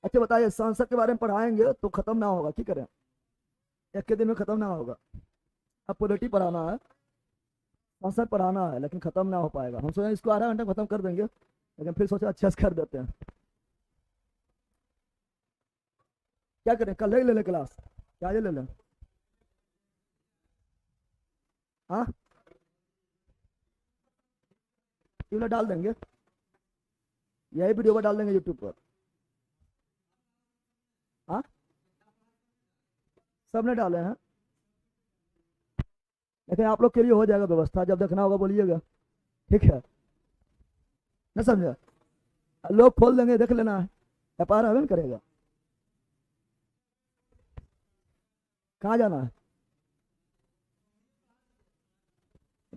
अच्छा बताइए संसद के बारे में पढ़ाएंगे तो खत्म ना होगा, ठीक है, एक के दिन में खत्म ना होगा। अब पॉलिटी पढ़ाना है, संसद पढ़ाना है, लेकिन खत्म ना हो पाएगा। हम सोचे इसको आधा घंटा खत्म कर देंगे, लेकिन फिर सोचे अच्छे से कर देते हैं। क्या करें, कल ले लें क्लास, क्या ले लें, हाँ क्यों ना डाल देंगे, यही वीडियो पर डाल देंगे यूट्यूब पर, हाँ सब ने डाले हैं, लेकिन आप लोग के लिए हो जाएगा व्यवस्था, जब देखना होगा बोलिएगा, ठीक है ना, समझा। लोग खोल देंगे, देख लेना है, व्यापार हमें करेगा, कहाँ जाना है,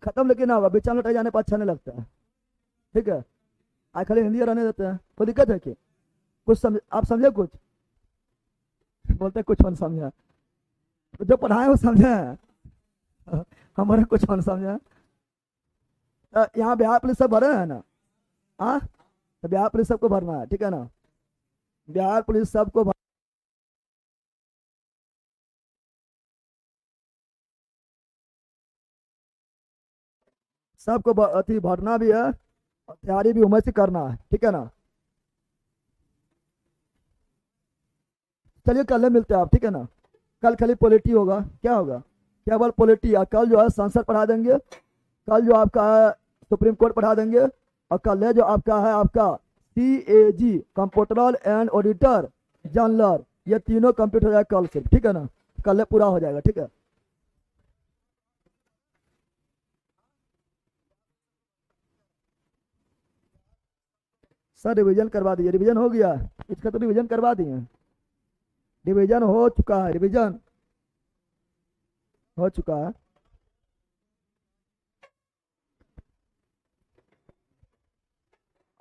खत्म लेकिन ना होगा, बीचा लौटाई जाने पर अच्छा नहीं लगता है, ठीक है। आज खाली हिंदी रहने देते हैं, कोई दिक्कत है कि कुछ समझ, आप समझे कुछ, बोलते हैं कुछ मन समझा, तो जो पढ़ाए वो समझे हैं, हमारे कुछ मन समझे। यहाँ बिहार पुलिस सब भरे हैं ना, हाँ तो बिहार पुलिस सबको भरना है, ठीक है ना, बिहार पुलिस सबको सबको अति भरना भी है, और तैयारी भी उम्र से करना है, ठीक है ना। चलिए कल मिलते हैं आप, ठीक है ना। कल खाली पॉलिटी होगा, क्या होगा, केवल पॉलिटी। और कल जो है संसद पढ़ा देंगे, कल जो आपका है सुप्रीम कोर्ट पढ़ा देंगे, और कल है जो आपका है आपका CAG कंप्यूटरल एंड ऑडिटर जनरल, ये तीनों कंप्लीट हो जाएगा कल से, ठीक है ना, कल पूरा हो जाएगा, ठीक है। सर रिवीजन करवा दीजिए, रिवीजन हो गया, इसका तो रिवीजन करवा दिए, रिवीजन हो चुका है, रिवीजन हो चुका है।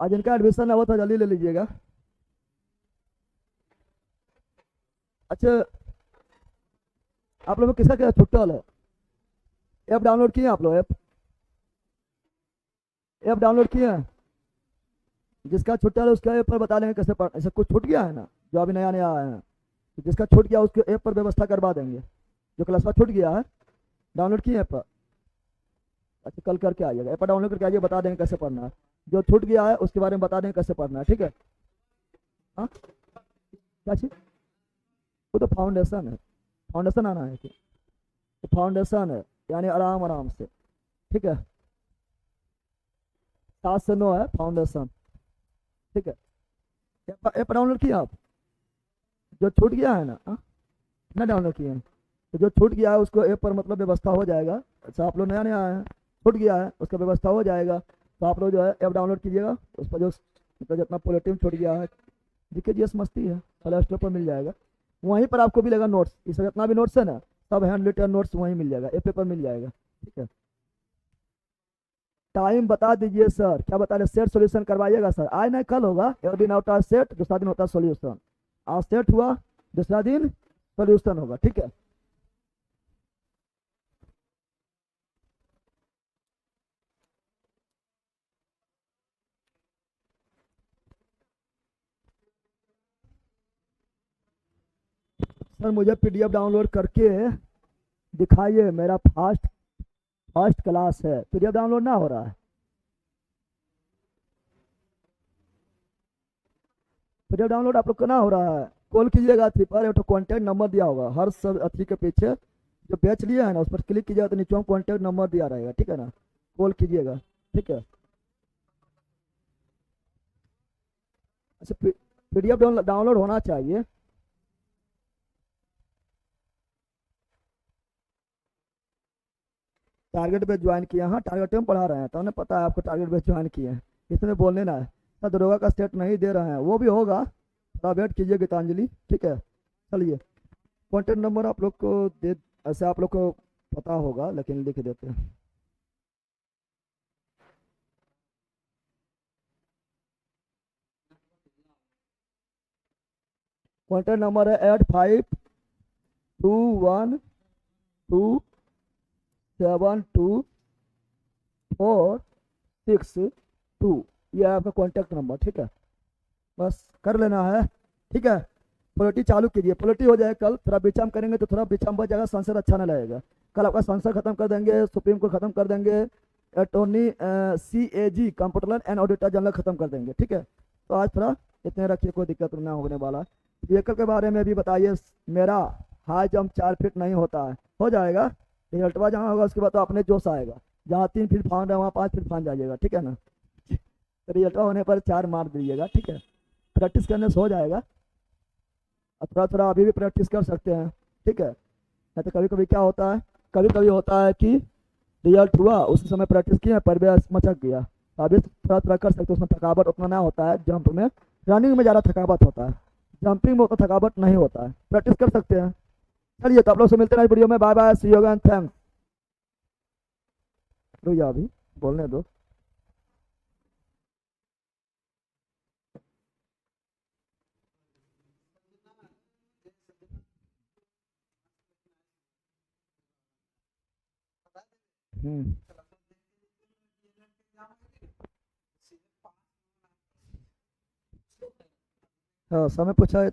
आज इनका एडमिशन हुआ था, जल्दी ले लीजिएगा। अच्छा आप लोगों को किसका क्या छुट्टल है, ऐप डाउनलोड किए आप लोग, ऐप डाउनलोड किए हैं, जिसका छुट्टा है उसका ऐप पर बता देंगे कैसे पढ़, ऐसा कुछ छूट गया है ना, जो अभी नया नया आया है, तो जिसका छूट गया उसके ऐप पर व्यवस्था करवा देंगे, जो क्लास का छूट गया है डाउनलोड किए ऐप पर। अच्छा कल करके आइएगा, ऐप पर डाउनलोड करके आइए, बता देंगे कैसे पढ़ना है, जो छूट गया है उसके बारे में बता देंगे कैसे पढ़ना है, ठीक है। हाँ क्या चीज, वो तो फाउंडेशन है, फाउंडेशन आना है, तो फाउंडेशन है यानी आराम आराम से, ठीक है, 7 से 9 है फाउंडेशन, ठीक है। ऐप डाउनलोड किया आप, जो छूट गया है ना, ना डाउनलोड किए हैं, तो जो छूट गया है उसको ऐप पर मतलब व्यवस्था हो जाएगा। अच्छा आप लोग नया नया आए हैं, छूट गया है उसका व्यवस्था हो जाएगा, तो आप लोग जो है ऐप डाउनलोड कीजिएगा, उस पर जो तो जितना पॉलिटी में छूट गया है, जीके जीएस मस्ती है, प्ले स्टोर पर मिल जाएगा। वहीं पर आपको मिलेगा नोट्स, इसमें जितना भी नोट्स है ना, सब हैंड रिटन नोट्स वहीं मिल जाएगा, ए पेपर मिल जाएगा। ठीक है, टाइम बता दीजिए सर, क्या बता रहे, सेट सॉल्यूशन करवाइएगा सर, आज नहीं कल होगा। एक दिन होता है सेट, दूसरा दिन होता है सॉल्यूशन। आज सेट हुआ, दूसरा दिन सॉल्यूशन होगा। ठीक है, सर मुझे पीडीएफ डाउनलोड करके दिखाइए, मेरा फास्ट फर्स्ट क्लास है, पीडीएफ डाउनलोड ना हो रहा है। पीडीएफ डाउनलोड आप लोग को ना हो रहा है, कॉल कीजिएगा अथी पर, एक तो कॉन्टैक्ट नंबर दिया होगा हर सब अथी के पीछे, जो बेच लिया है ना उस पर क्लिक कीजिएगा तो नीचे में कॉन्टैक्ट नंबर दिया रहेगा। ठीक है ना, कॉल कीजिएगा। ठीक है, अच्छा पीडीएफ डाउनलोड होना चाहिए। टारगेट बेस ज्वाइन किया, हाँ टारगेट में पढ़ा रहे हैं, तो उन्हें पता है आपको टारगेट बेस ज्वाइन किए हैं, इसमें बोलने ना है। सर दरोगा का स्टेट नहीं दे रहे हैं, वो भी होगा, थोड़ा वेट कीजिए गीतांजलि। ठीक है, चलिए कॉन्टैक्ट नंबर आप लोग को दे, ऐसे आप लोग को पता होगा लेकिन लिख देते हैं। कॉन्टैक्ट नंबर है 8521272462, ये है आपका कॉन्टैक्ट नंबर। ठीक है, बस कर लेना है। ठीक है, पॉलिटी चालू कीजिए, पॉलिटी हो जाए कल, थोड़ा बिचाम करेंगे तो थोड़ा बिचाम बच जाएगा, संसद अच्छा ना लगेगा। कल आपका संसद खत्म कर देंगे, सुप्रीम कोर्ट खत्म कर देंगे, attorney CAG comptroller and auditor general खत्म कर देंगे। ठीक है, तो आज थोड़ा इतने रखिए, कोई दिक्कत ना होने वाला। व्हीकल के बारे में भी बताइए, मेरा हाई जंप 4 फीट नहीं होता है, हो जाएगा। रिजल्टवा जहाँ होगा उसके बाद तो अपने जोश आएगा, जहाँ 3 फीट फाउंड है वहाँ 5 फीट फाउंड जाइएगा। ठीक है ना, तो रिजल्टवा होने पर 4 मार दीजिएगा। ठीक है, प्रैक्टिस करने से हो जाएगा, और थोड़ा थोड़ा अभी भी प्रैक्टिस कर सकते हैं। ठीक है, नहीं तो कभी कभी क्या होता है, कभी कभी होता है कि रिजल्ट हुआ उस समय प्रैक्टिस किया, परिवेश मचक गया, तो अभी थोड़ा थोड़ा कर सकते हो, उसमें थकावट उतना ना होता है। जंप में, रनिंग में ज़्यादा थकावट होता है, जंपिंग में उतना थकावट नहीं होता है, प्रैक्टिस कर सकते हैं। चलिए तो आप लोग से मिलते हैं वीडियो में, bye bye, see you again, thanks. रुक अभी बोलने दो। हम्म, हाँ समय पूछा है।